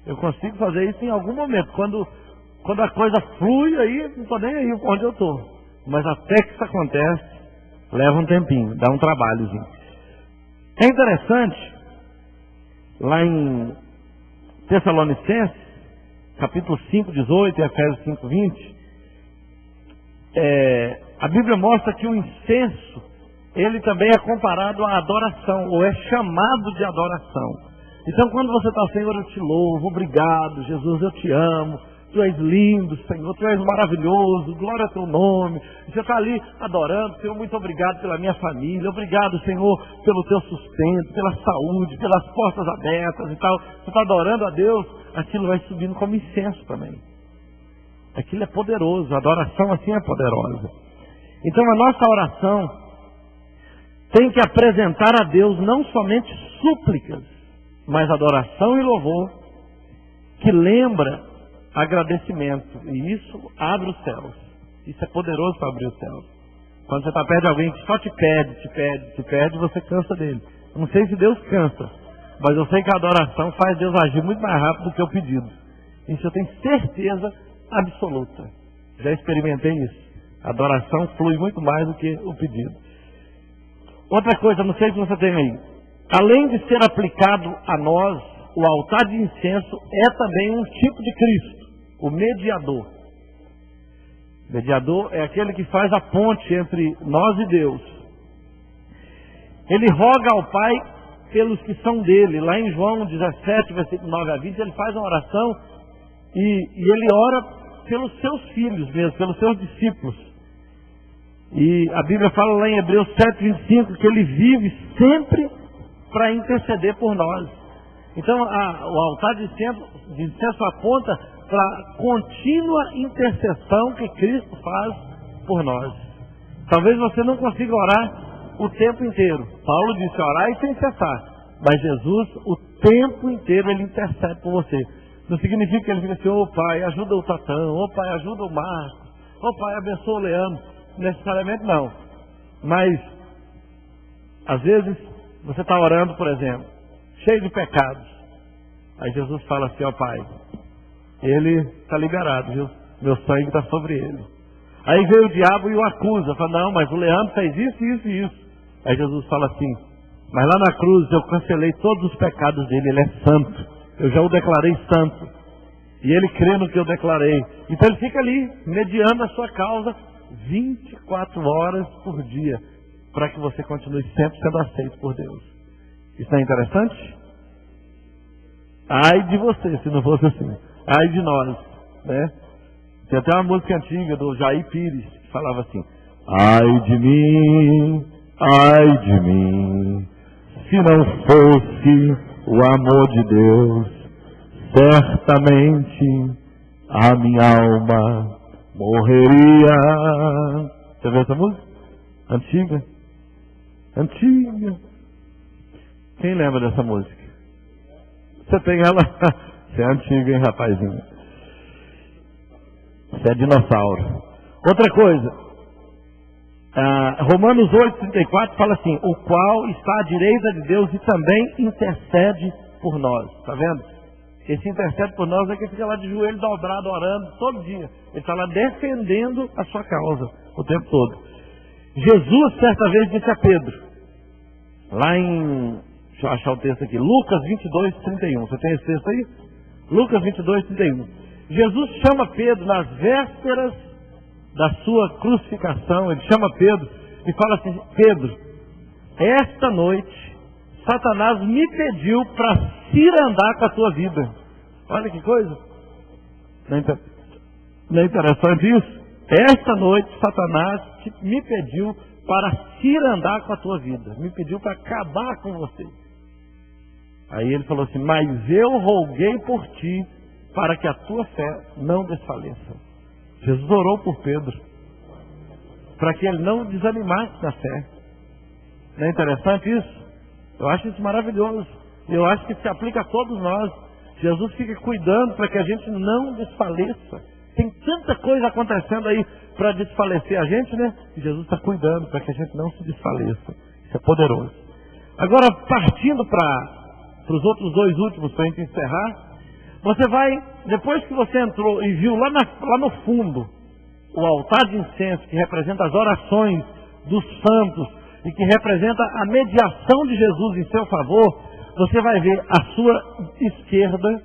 Eu consigo fazer isso em algum momento. Quando a coisa flui, aí não estou nem aí onde eu estou. Mas até que isso acontece, leva um tempinho, dá um trabalhozinho. É interessante, lá em Tessalonicenses, capítulo 5, 18 e Efésios 5, 20, a Bíblia mostra que o incenso, ele também é comparado à adoração, ou é chamado de adoração. Então quando você está, Senhor, eu te louvo, obrigado, Jesus, eu te amo, Tu és lindo, Senhor, Tu és maravilhoso, glória ao Teu nome. Você está ali adorando, Senhor, muito obrigado pela minha família, obrigado, Senhor, pelo Teu sustento, pela saúde, pelas portas abertas e tal. Você está adorando a Deus, aquilo vai subindo como incenso também. Aquilo é poderoso, a adoração assim é poderosa. Então a nossa oração tem que apresentar a Deus não somente súplicas, mas adoração e louvor, que lembra agradecimento. E isso abre os céus. Isso é poderoso para abrir os céus. Quando você está perto de alguém que só te pede, você cansa dele. Eu não sei se Deus cansa, mas eu sei que a adoração faz Deus agir muito mais rápido do que o pedido. Isso eu tenho certeza absoluta. Já experimentei isso. A adoração flui muito mais do que o pedido. Outra coisa, não sei se você tem aí. Além de ser aplicado a nós, o altar de incenso é também um tipo de Cristo, o mediador. O mediador é aquele que faz a ponte entre nós e Deus. Ele roga ao Pai pelos que são dele. Lá em João 17, versículo 9 a 20, ele faz uma oração e ele ora pelos seus filhos mesmo, pelos seus discípulos. E a Bíblia fala lá em Hebreus 7, 25, que ele vive sempre para interceder por nós. Então o altar de incenso aponta para a contínua intercessão que Cristo faz por nós. Talvez você não consiga orar o tempo inteiro. Paulo disse orar e sem cessar. Mas Jesus, o tempo inteiro, ele intercede por você. Não significa que ele fica assim, ô Pai, ajuda o Tatão, ô Pai, ajuda o Marcos, ô Pai, abençoa o Leandro. Necessariamente não. Mas, às vezes, você está orando, por exemplo, cheio de pecados. Aí Jesus fala assim, ó Pai, ele está liberado, viu? Meu sangue está sobre ele. Aí veio o diabo e o acusa, fala, não, mas o Leandro fez isso, isso e isso. Aí Jesus fala assim, mas lá na cruz eu cancelei todos os pecados dele, ele é santo. Eu já o declarei santo. E ele crê no que eu declarei. Então ele fica ali, mediando a sua causa 24 horas por dia, para que você continue sempre sendo aceito por Deus. Isso não é interessante? Ai de você, se não fosse assim. Ai de nós, né? Tem até uma música antiga do Jair Pires, que falava assim, ai de mim, se não fosse o amor de Deus, certamente a minha alma morreria. Você viu essa música? Antiga. Antiga. Quem lembra dessa música? Você tem ela? Você é antigo, hein, rapazinho? Você é dinossauro. Outra coisa. Romanos 8,34 fala assim, o qual está à direita de Deus e também intercede por nós. Está vendo? Esse intercede por nós é que fica lá de joelho dobrado, orando todo dia. Ele está lá defendendo a sua causa o tempo todo. Jesus, certa vez, disse a Pedro, lá em, deixa eu achar o texto aqui, Lucas 22, 31. Você tem esse texto aí? Lucas 22, 31. Jesus chama Pedro nas vésperas da sua crucificação. Ele chama Pedro e fala assim, Pedro, esta noite Satanás me pediu para cirandar com a tua vida. Olha que coisa. Não é interessante isso? Esta noite Satanás me pediu para cirandar com a tua vida. Me pediu para acabar com você. Aí ele falou assim, mas eu roguei por ti para que a tua fé não desfaleça. Jesus orou por Pedro para que ele não desanimasse na fé. Não é interessante isso? Eu acho isso maravilhoso. Eu acho que se aplica a todos nós. Jesus fica cuidando para que a gente não desfaleça. Tem tanta coisa acontecendo aí para desfalecer a gente, né? E Jesus está cuidando para que a gente não se desfaleça. Isso é poderoso. Agora, partindo para os outros dois últimos, para a gente encerrar, você vai, depois que você entrou e viu lá no fundo o altar de incenso, que representa as orações dos santos e que representa a mediação de Jesus em seu favor, você vai ver a sua esquerda,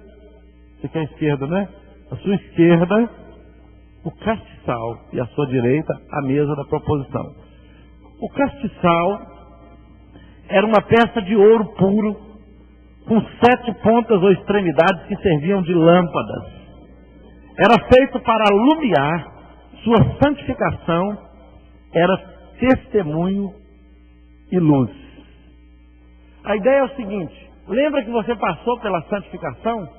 você quer a esquerda, né? A sua esquerda, o castiçal, e a sua direita, a mesa da proposição. O castiçal era uma peça de ouro puro, com 7 pontas ou extremidades que serviam de lâmpadas. Era feito para alumiar, sua santificação era testemunho e luz. A ideia é o seguinte: lembra que você passou pela santificação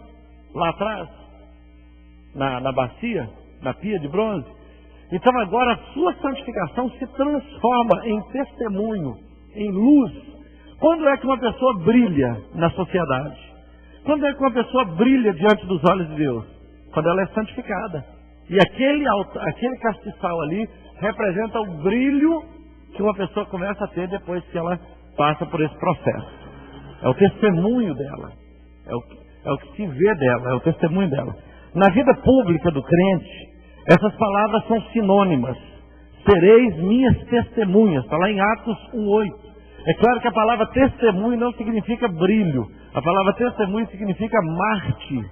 lá atrás, na bacia, na pia de bronze? Então agora a sua santificação se transforma em testemunho, em luz. Quando é que uma pessoa brilha na sociedade? Quando é que uma pessoa brilha diante dos olhos de Deus? Quando ela é santificada. E aquele castiçal ali representa o brilho que uma pessoa começa a ter depois que ela passa por esse processo. É o testemunho dela. É o que se vê dela, é o testemunho dela. Na vida pública do crente, essas palavras são sinônimas. Sereis minhas testemunhas. Está lá em Atos 1:8. É claro que a palavra testemunho não significa brilho. A palavra testemunho significa mártir.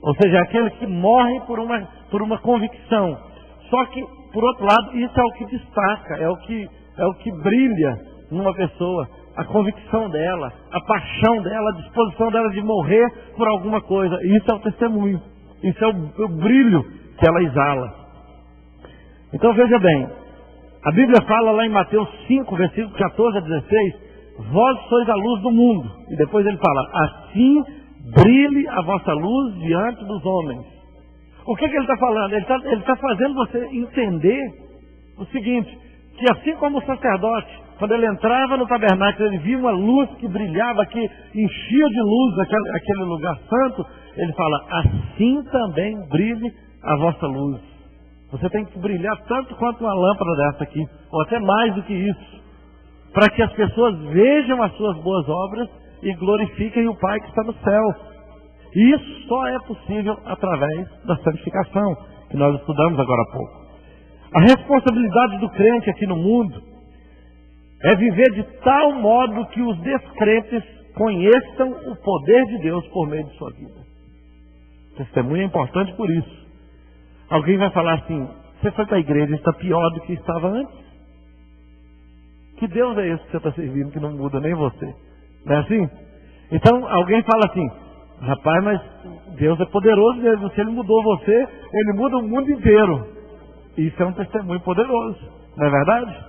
Ou seja, aquele que morre por uma convicção. Só que, por outro lado, isso é o que destaca, é o que brilha numa pessoa. A convicção dela, a paixão dela, a disposição dela de morrer por alguma coisa. Isso é o testemunho. Isso é o brilho que ela exala. Então veja bem, a Bíblia fala lá em Mateus 5, versículo 14 a 16, vós sois a luz do mundo. E depois ele fala, assim brilhe a vossa luz diante dos homens. O que ele está falando? Ele está fazendo você entender o seguinte, que assim como o sacerdote, quando ele entrava no tabernáculo, ele via uma luz que brilhava, que enchia de luz aquele lugar santo, ele fala, assim também brilhe a vossa luz. Você tem que brilhar tanto quanto uma lâmpada dessa aqui, ou até mais do que isso, para que as pessoas vejam as suas boas obras e glorifiquem o Pai que está no céu. E isso só é possível através da santificação, que nós estudamos agora há pouco. A responsabilidade do crente aqui no mundo é viver de tal modo que os descrentes conheçam o poder de Deus por meio de sua vida. O testemunho é importante por isso. Alguém vai falar assim, você foi para a igreja e está pior do que estava antes? Que Deus é esse que você está servindo que não muda nem você? Não é assim? Então alguém fala assim, rapaz, mas Deus é poderoso mesmo, se Ele mudou você, Ele muda o mundo inteiro. Isso é um testemunho poderoso, não é verdade?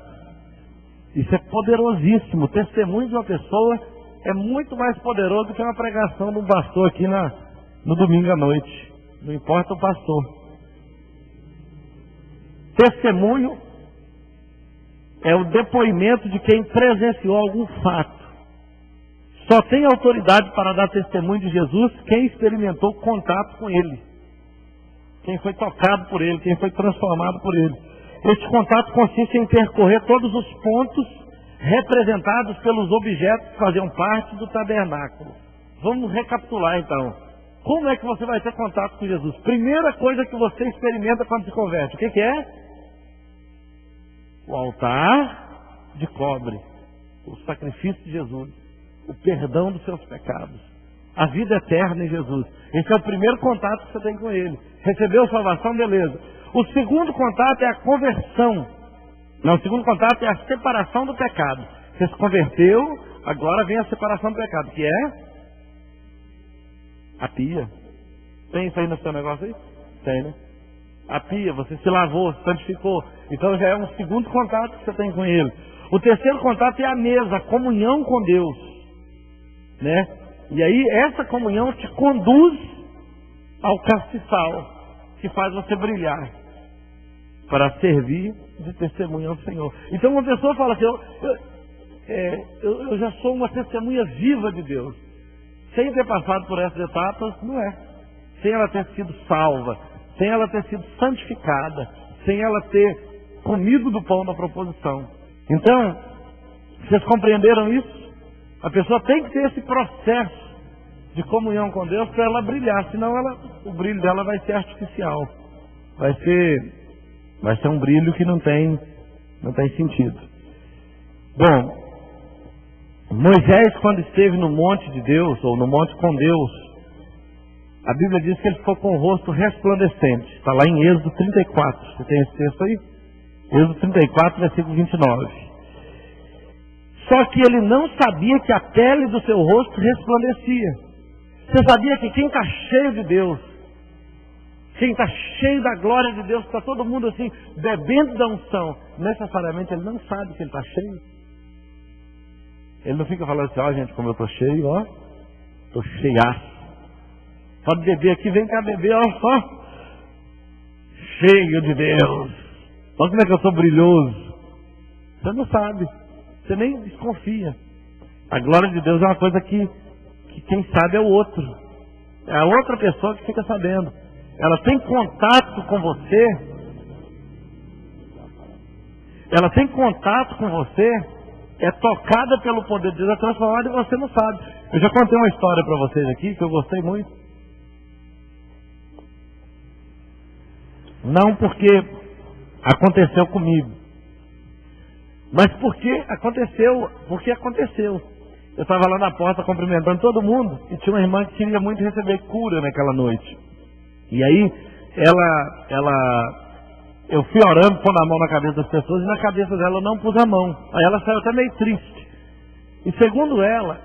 Isso é poderosíssimo. O testemunho de uma pessoa é muito mais poderoso que uma pregação de um pastor aqui no domingo à noite. Não importa o pastor. Testemunho é o depoimento de quem presenciou algum fato. Só tem autoridade para dar testemunho de Jesus quem experimentou contato com Ele. Quem foi tocado por Ele, quem foi transformado por Ele. Este contato consiste em percorrer todos os pontos representados pelos objetos que faziam parte do tabernáculo. Vamos recapitular então. Como é que você vai ter contato com Jesus? Primeira coisa que você experimenta quando se converte, o que é? O altar de cobre, o sacrifício de Jesus, o perdão dos seus pecados, a vida eterna em Jesus. Esse é o primeiro contato que você tem com Ele. Recebeu salvação, beleza. O segundo contato é a conversão. Não, o segundo contato é a separação do pecado. Você se converteu, agora vem a separação do pecado, que é a pia. Tem isso aí no seu negócio aí? Tem, né? A pia, você se lavou, se santificou. Então já é um segundo contato que você tem com Ele. O terceiro contato é a mesa, a comunhão com Deus, né? E aí essa comunhão te conduz ao castiçal, que faz você brilhar para servir de testemunho ao Senhor. Então uma pessoa fala assim, eu já sou uma testemunha viva de Deus. Sem ter passado por essas etapas, não é. Sem ela ter sido salva, sem ela ter sido santificada, sem ela ter comido do pão da proposição. Então, vocês compreenderam isso? A pessoa tem que ter esse processo de comunhão com Deus para ela brilhar, senão o brilho dela vai ser artificial. Vai ser um brilho que não tem sentido. Bom, Moisés, quando esteve no monte de Deus, ou no monte com Deus, a Bíblia diz que ele ficou com o rosto resplandecente. Está lá em Êxodo 34. Você tem esse texto aí? Êxodo 34, versículo 29. Só que ele não sabia que a pele do seu rosto resplandecia. Você sabia que quem está cheio de Deus, quem está cheio da glória de Deus, está todo mundo assim, bebendo da unção, necessariamente ele não sabe que ele está cheio. Ele não fica falando assim, ó gente, como eu estou cheio, ó, estou cheiaço. Pode beber aqui, vem cá beber, ó, cheio de Deus. Olha como é que eu sou brilhoso. Você não sabe, você nem desconfia. A glória de Deus é uma coisa que quem sabe é o outro. É a outra pessoa que fica sabendo. Ela tem contato com você. Ela tem contato com você. É tocada pelo poder de Deus, é transformada e você não sabe. Eu já contei uma história para vocês aqui que eu gostei muito. Não porque aconteceu comigo, mas porque aconteceu. Eu estava lá na porta cumprimentando todo mundo e tinha uma irmã que queria muito receber cura naquela noite. E aí eu fui orando, pondo a mão na cabeça das pessoas, e na cabeça dela eu não pus a mão. Aí ela saiu até meio triste. E segundo ela,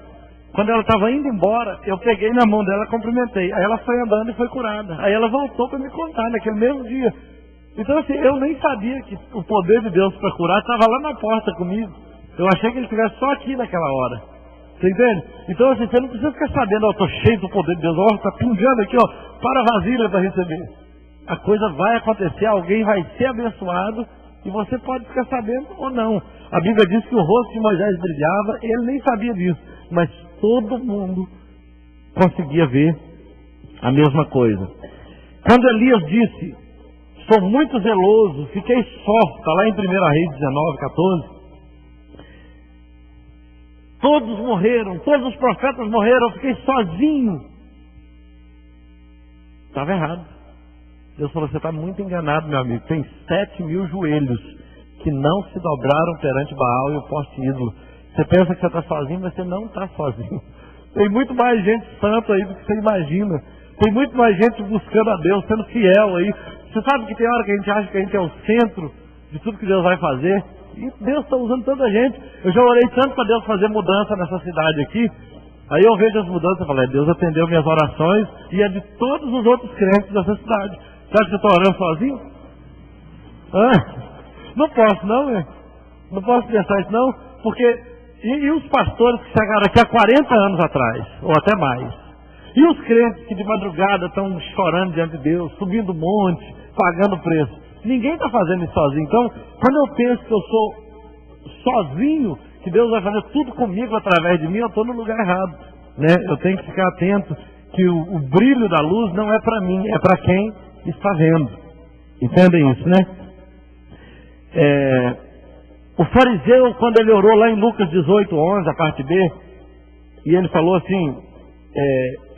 quando ela estava indo embora, eu peguei na mão dela e cumprimentei. Aí ela foi andando e foi curada. Aí ela voltou para me contar naquele mesmo dia. Então assim, eu nem sabia que o poder de Deus para curar estava lá na porta comigo. Eu achei que ele estivesse só aqui naquela hora. Você entende? Então assim, você não precisa ficar sabendo, ó, estou cheio do poder de Deus, ó, está pingando aqui, ó, para a vasilha para receber. A coisa vai acontecer, alguém vai ser abençoado e você pode ficar sabendo ou não. A Bíblia diz que o rosto de Moisés brilhava, ele nem sabia disso, mas todo mundo conseguia ver a mesma coisa. Quando Elias disse, sou muito zeloso, fiquei só, está lá em 1 Reis 19, 14. Todos morreram, todos os profetas morreram, eu fiquei sozinho. Estava errado. Deus falou, você está muito enganado, meu amigo. Tem 7.000 joelhos que não se dobraram perante Baal e o poste ídolo. Você pensa que você está sozinho, mas você não está sozinho. Tem muito mais gente santa aí do que você imagina. Tem muito mais gente buscando a Deus, sendo fiel aí. Você sabe que tem hora que a gente acha que a gente é o centro de tudo que Deus vai fazer. E Deus está usando tanta gente. Eu já orei tanto para Deus fazer mudança nessa cidade aqui. Aí eu vejo as mudanças e falo, Deus atendeu minhas orações e é de todos os outros crentes dessa cidade. Você acha que eu estou orando sozinho? Não posso não, né? Não posso pensar isso não, porque e os pastores que chegaram aqui há 40 anos atrás, ou até mais? E os crentes que de madrugada estão chorando diante de Deus, subindo um monte, pagando preço? Ninguém está fazendo isso sozinho. Então, quando eu penso que eu sou sozinho, que Deus vai fazer tudo comigo através de mim, eu estou no lugar errado, né? Eu tenho que ficar atento que o brilho da luz não é para mim, é para quem está vendo. Entendem isso, né? O fariseu, quando ele orou lá em Lucas 18, 11, a parte B, e ele falou assim,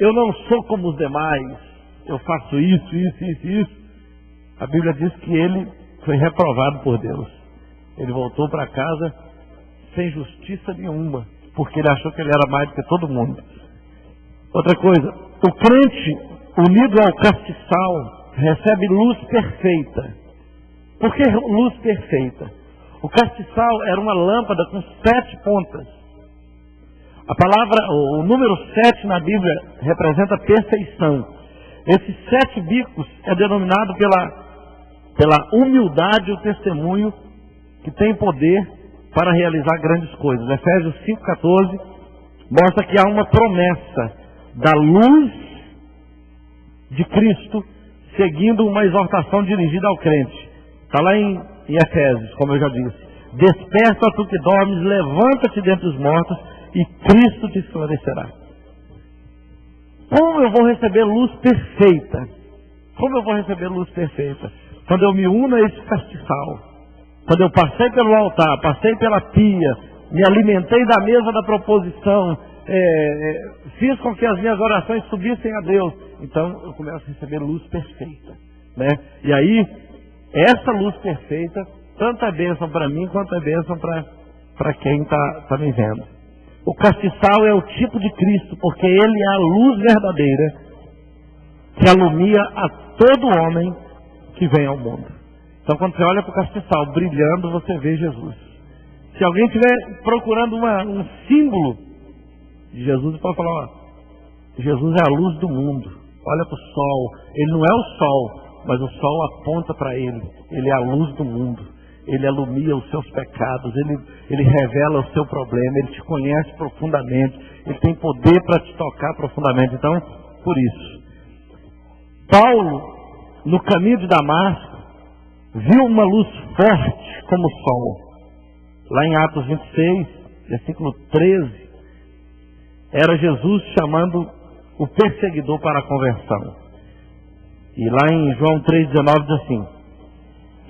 eu não sou como os demais, eu faço isso. A Bíblia diz que ele foi reprovado por Deus. Ele voltou para casa sem justiça nenhuma, porque ele achou que ele era mais do que todo mundo. Outra coisa, o crente unido ao castiçal recebe luz perfeita. Por que luz perfeita? O castiçal era uma lâmpada com 7 pontas. A palavra, o número 7 na Bíblia representa perfeição. Esses 7 bicos é denominado pela humildade e o testemunho que tem poder para realizar grandes coisas. Efésios 5,14 mostra que há uma promessa da luz de Cristo seguindo uma exortação dirigida ao crente. Está lá em Efésios, como eu já disse. Desperta, tu que dormes, levanta-te dentre os mortos e Cristo te esclarecerá. Como eu vou receber luz perfeita? Como eu vou receber luz perfeita? Quando eu me uno a esse castiçal. Quando eu passei pelo altar, passei pela pia, me alimentei da mesa da proposição, fiz com que as minhas orações subissem a Deus. Então eu começo a receber luz perfeita, né? E aí, essa luz perfeita, tanto é bênção para mim, quanto é bênção para quem está me vendo. O castiçal é o tipo de Cristo, porque ele é a luz verdadeira que alumia a todo homem que vem ao mundo. Então, quando você olha para o castiçal brilhando, você vê Jesus. Se alguém estiver procurando um símbolo de Jesus, você pode falar, ó, Jesus é a luz do mundo. Olha para o sol. Ele não é o sol, mas o sol aponta para ele. Ele é a luz do mundo. Ele alumia os seus pecados. Ele revela o seu problema. Ele te conhece profundamente. Ele tem poder para te tocar profundamente. Então, por isso. Paulo, no caminho de Damasco, viu uma luz forte como o sol. Lá em Atos 26, versículo 13, era Jesus chamando o perseguidor para a conversão. E lá em João 3,19 diz assim: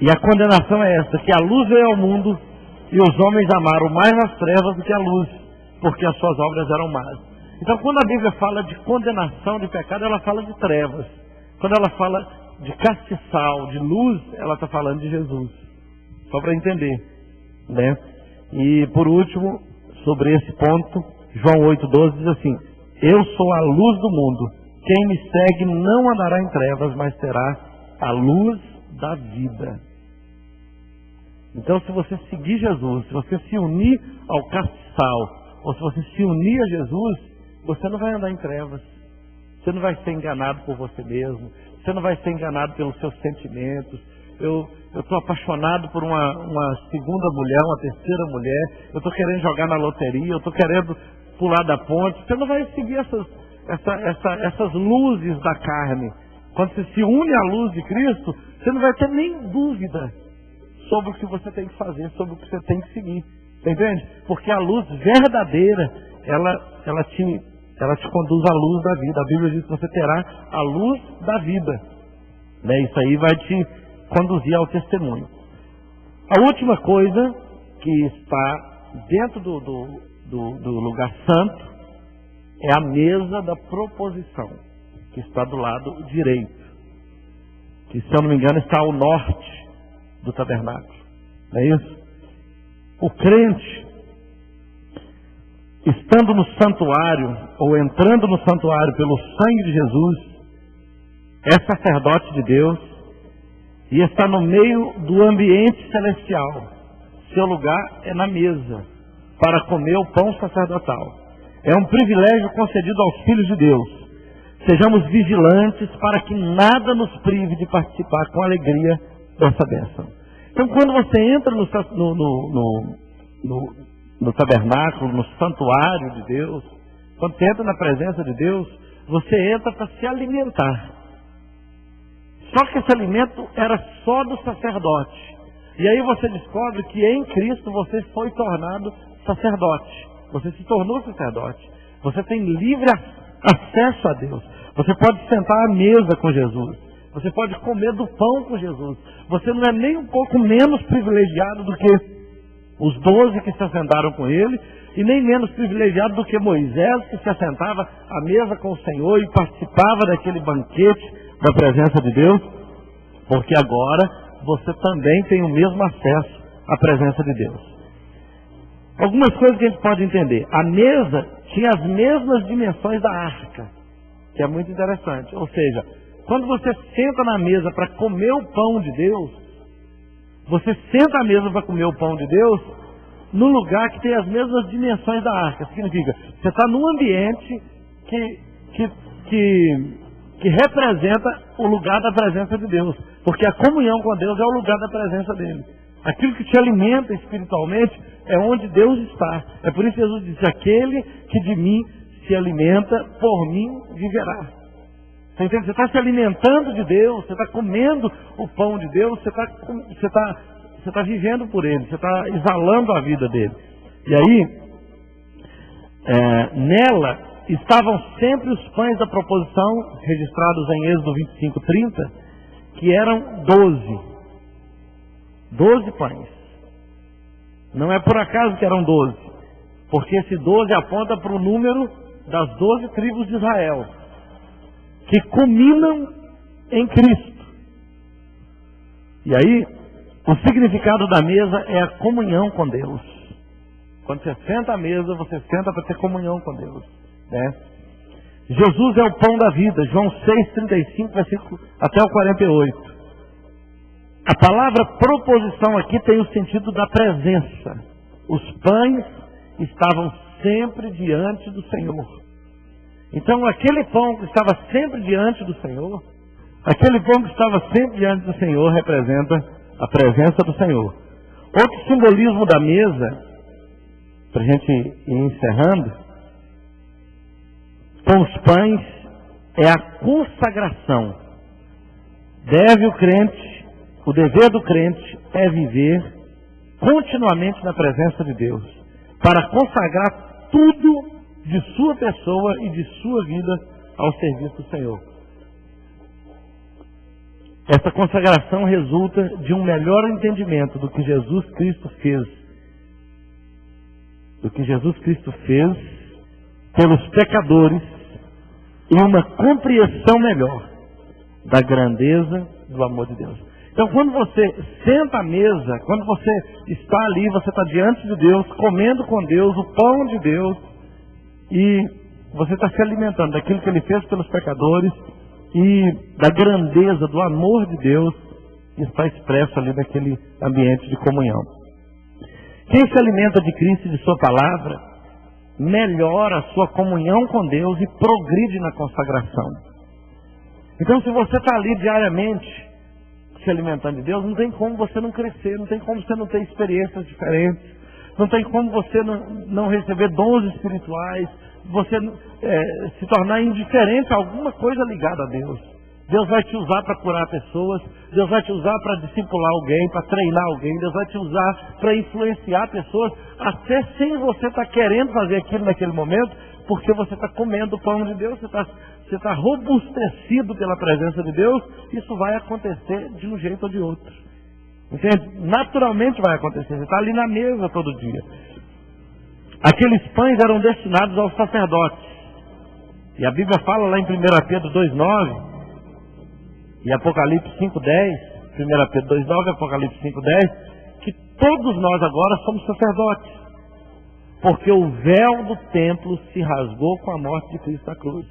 e a condenação é esta, que a luz veio ao mundo e os homens amaram mais as trevas do que a luz, porque as suas obras eram más. Então, quando a Bíblia fala de condenação de pecado, ela fala de trevas. Quando ela fala de castiçal, de luz, ela está falando de Jesus. Só para entender, né? E por último, sobre esse ponto, João 8,12 diz assim: eu sou a luz do mundo. Quem me segue não andará em trevas, mas terá a luz da vida. Então, se você seguir Jesus, se você se unir ao castiçal, ou se você se unir a Jesus, você não vai andar em trevas. Você não vai ser enganado por você mesmo. Você não vai ser enganado pelos seus sentimentos. Eu estou apaixonado por uma segunda mulher, uma terceira mulher. Eu estou querendo jogar na loteria. Eu estou querendo pular da ponte. Você não vai seguir essas luzes da carne. Quando você se une à luz de Cristo, você não vai ter nem dúvida sobre o que você tem que fazer, sobre o que você tem que seguir. Você entende? Porque a luz verdadeira, ela te conduz à luz da vida. A Bíblia diz que você terá a luz da vida, né? Isso aí vai te conduzir ao testemunho. A última coisa que está dentro do lugar santo é a mesa da proposição, que está do lado direito, que, se eu não me engano, está ao norte do tabernáculo. Não é isso? O crente, estando no santuário, ou entrando no santuário pelo sangue de Jesus, é sacerdote de Deus e está no meio do ambiente celestial. Seu lugar é na mesa, para comer o pão sacerdotal. É um privilégio concedido aos filhos de Deus. Sejamos vigilantes para que nada nos prive de participar com alegria dessa bênção. Então, quando você entra no tabernáculo, no santuário de Deus, quando você entra na presença de Deus, você entra para se alimentar. Só que esse alimento era só do sacerdote. E aí você descobre que em Cristo você foi tornado sacerdote. Você se tornou sacerdote. Você tem livre acesso a Deus. Você pode sentar à mesa com Jesus. Você pode comer do pão com Jesus. Você não é nem um pouco menos privilegiado do que os 12 que se assentaram com ele, e nem menos privilegiado do que Moisés, que se assentava à mesa com o Senhor e participava daquele banquete da presença de Deus, porque agora você também tem o mesmo acesso à presença de Deus. Algumas coisas que a gente pode entender. A mesa tinha as mesmas dimensões da arca, que é muito interessante. Ou seja, quando você senta na mesa para comer o pão de Deus, você senta à mesa para comer o pão de Deus no lugar que tem as mesmas dimensões da arca. Significa, você está num ambiente que representa o lugar da presença de Deus. Porque a comunhão com Deus é o lugar da presença dele. Aquilo que te alimenta espiritualmente é onde Deus está. É por isso que Jesus disse: aquele que de mim se alimenta, por mim viverá. Você entende? Você está se alimentando de Deus, você está comendo o pão de Deus, você está você está vivendo por ele, você está exalando a vida dele. E aí, nela estavam sempre os pães da proposição, registrados em Êxodo 25:30, que eram 12. 12 pães. Não é por acaso que eram 12, porque esse 12 aponta para o número das 12 tribos de Israel, que culminam em Cristo. E aí, o significado da mesa é a comunhão com Deus. Quando você senta à mesa, você senta para ter comunhão com Deus, né? Jesus é o pão da vida, João 6:35, versículo até o 48. A palavra proposição aqui tem o sentido da presença. Os pães estavam sempre diante do Senhor. Então, aquele pão que estava sempre diante do Senhor, representa a presença do Senhor. Outro simbolismo da mesa, para a gente ir encerrando, com os pães, é a consagração. O dever do crente é viver continuamente na presença de Deus, para consagrar tudo de sua pessoa e de sua vida ao serviço do Senhor. Essa consagração resulta de um melhor entendimento do que Jesus Cristo fez pelos pecadores e uma compreensão melhor da grandeza do amor de Deus. Então, quando você senta à mesa, quando você está ali, você está diante de Deus, comendo com Deus o pão de Deus, e você está se alimentando daquilo que Ele fez pelos pecadores e da grandeza do amor de Deus que está expresso ali naquele ambiente de comunhão. Quem se alimenta de Cristo e de sua palavra, melhora a sua comunhão com Deus e progride na consagração. Então, se você está ali diariamente se alimentando de Deus, não tem como você não crescer, não tem como você não ter experiências diferentes, não tem como você não receber dons espirituais, você se tornar indiferente a alguma coisa ligada a Deus. Deus vai te usar para curar pessoas, Deus vai te usar para discipular alguém, para treinar alguém, Deus vai te usar para influenciar pessoas, até sem você estar querendo fazer aquilo naquele momento, porque você está comendo o pão de Deus, você está robustecido pela presença de Deus. Isso vai acontecer de um jeito ou de outro. Entende? Naturalmente vai acontecer. Você está ali na mesa todo dia. Aqueles pães eram destinados aos sacerdotes. E a Bíblia fala lá em 1 Pedro 2:9 e Apocalipse 5:10, 1 Pedro 2:9 e Apocalipse 5:10, que todos nós agora somos sacerdotes. Porque o véu do templo se rasgou com a morte de Cristo na cruz.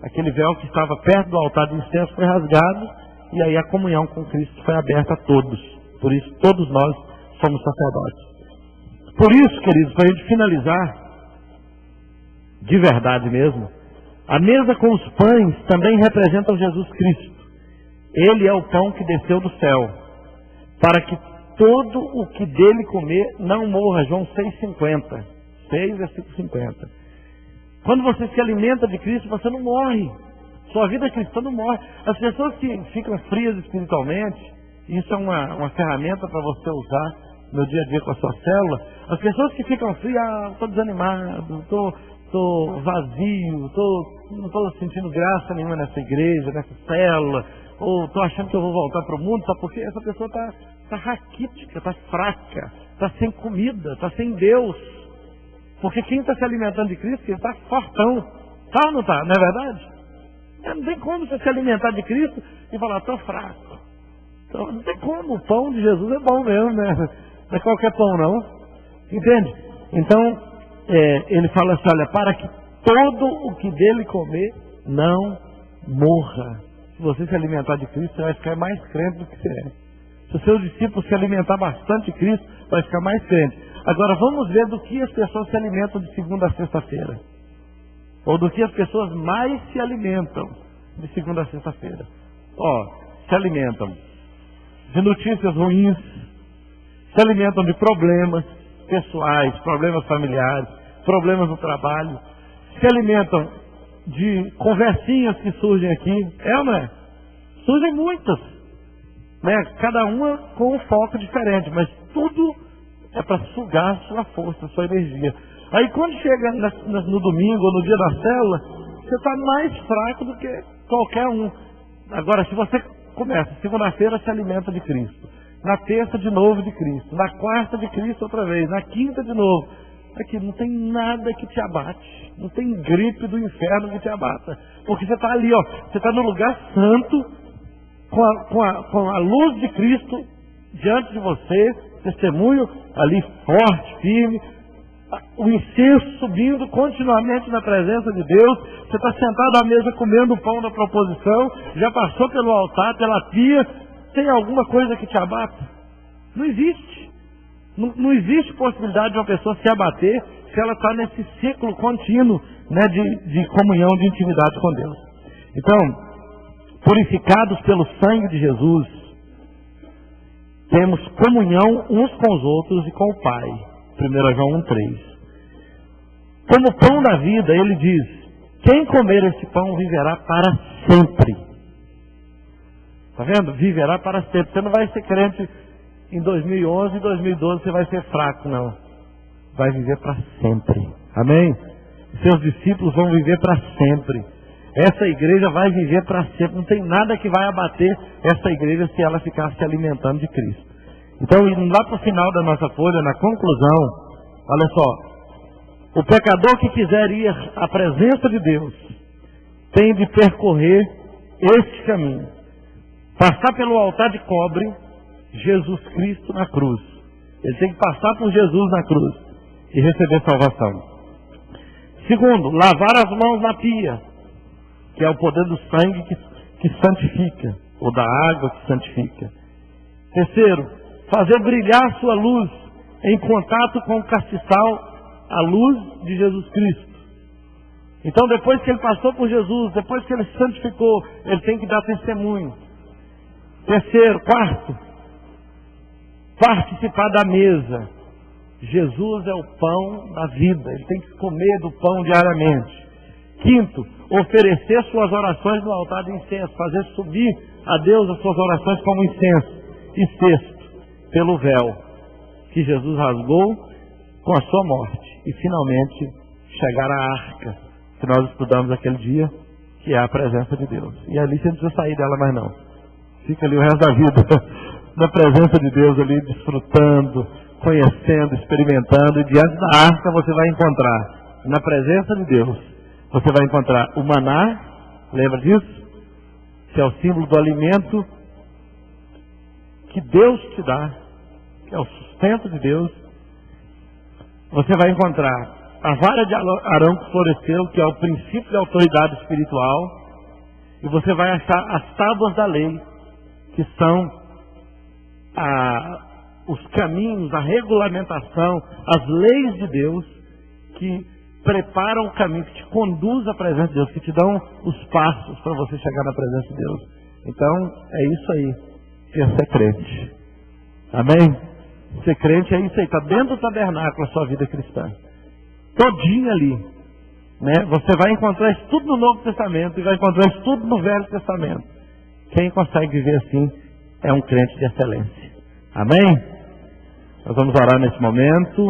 Aquele véu que estava perto do altar de incenso foi rasgado, e aí a comunhão com Cristo foi aberta a todos. Por isso, todos nós somos sacerdotes. Por isso, queridos, para a gente finalizar, de verdade mesmo, a mesa com os pães também representa Jesus Cristo. Ele é o pão que desceu do céu, para que todo o que dele comer não morra. João 6:50. 6, versículo 50. Quando você se alimenta de Cristo, você não morre. Sua vida cristã não morre. As pessoas que ficam frias espiritualmente, isso é uma ferramenta para você usar no dia a dia com a sua célula. As pessoas que ficam frias, estou desanimado, estou vazio, não estou sentindo graça nenhuma nessa igreja, nessa célula, ou estou achando que eu vou voltar para o mundo, sabe por quê? Essa pessoa está raquítica, está fraca, está sem comida, está sem Deus. Porque quem está se alimentando de Cristo, ele está fortão. Tá ou não está? Não é verdade? Não tem como você se alimentar de Cristo e falar, estou fraco. Então, não tem como. O pão de Jesus é bom mesmo, né? Não é qualquer pão, não. Entende? Então, ele fala assim, olha, para que todo o que dele comer não morra. Se você se alimentar de Cristo, você vai ficar mais crente do que você é. Se o seu discípulo se alimentar bastante de Cristo, vai ficar mais crente. Agora, vamos ver do que as pessoas se alimentam de segunda a sexta-feira. Ou do que as pessoas mais se alimentam de segunda a sexta-feira. Se alimentam de notícias ruins, se alimentam de problemas pessoais, problemas familiares, problemas no trabalho, se alimentam de conversinhas que surgem aqui. Ou não é? Surgem muitas, né? Cada uma com um foco diferente, mas tudo é para sugar a sua força, a sua energia. Aí quando chega no domingo ou no dia da célula, você está mais fraco do que qualquer um. Agora, se você começa, segunda-feira se alimenta de Cristo, na terça de novo de Cristo, na quarta de Cristo outra vez, na quinta de novo, aqui não tem nada que te abate, não tem gripe do inferno que te abata, porque você está ali, ó, você está no lugar santo, com a luz de Cristo diante de você, testemunho ali forte, firme, o incenso subindo continuamente na presença de Deus. Você está sentado à mesa comendo o pão da proposição, já passou pelo altar, pela pia. Tem alguma coisa que te abata? Não existe. Não existe possibilidade de uma pessoa se abater se ela está nesse ciclo contínuo, né, de comunhão, de intimidade com Deus. Então, purificados pelo sangue de Jesus, temos comunhão uns com os outros e com o Pai. 1 João 1,3. Como pão da vida, ele diz: quem comer esse pão viverá para sempre. Está vendo? Viverá para sempre. Você não vai ser crente em 2011 e 2012 você vai ser fraco, não. Vai viver para sempre. Amém? Seus discípulos vão viver para sempre. Essa igreja vai viver para sempre. Não tem nada que vai abater essa igreja se ela ficar se alimentando de Cristo. Então, indo lá para o final da nossa folha, na conclusão, olha só. O pecador que quiser ir à presença de Deus tem de percorrer este caminho. Passar pelo altar de cobre, Jesus Cristo na cruz. Ele tem que passar por Jesus na cruz e receber salvação. Segundo, lavar as mãos na pia, que é o poder do sangue que santifica, ou da água que santifica. Terceiro, fazer brilhar a sua luz em contato com o castiçal, a luz de Jesus Cristo. Então, depois que ele passou por Jesus, depois que ele se santificou, ele tem que dar testemunho. Terceiro, quarto, participar da mesa. Jesus é o pão da vida, ele tem que comer do pão diariamente. Quinto, oferecer suas orações no altar de incenso, fazer subir a Deus as suas orações como incenso. E sexto, pelo véu que Jesus rasgou com a sua morte. E finalmente, chegar à arca, que nós estudamos aquele dia, que é a presença de Deus. E ali você não precisa sair dela mais não. Fica ali o resto da vida, na presença de Deus ali, desfrutando, conhecendo, experimentando. E diante da arca você vai encontrar, na presença de Deus, você vai encontrar o maná, lembra disso? Que é o símbolo do alimento que Deus te dá, que é o sustento de Deus. Você vai encontrar a vara de Arão que floresceu, que é o princípio de autoridade espiritual. E você vai achar as tábuas da lei, que são os caminhos, a regulamentação, as leis de Deus, que preparam o caminho, que te conduz à presença de Deus, que te dão os passos para você chegar na presença de Deus. Então, é isso aí, que é ser crente. Amém? Ser crente é isso aí, está dentro do tabernáculo a sua vida cristã. Todinha ali. Né? Você vai encontrar isso tudo no Novo Testamento e vai encontrar isso tudo no Velho Testamento. Quem consegue viver assim é um crente de excelência. Amém? Nós vamos orar nesse momento.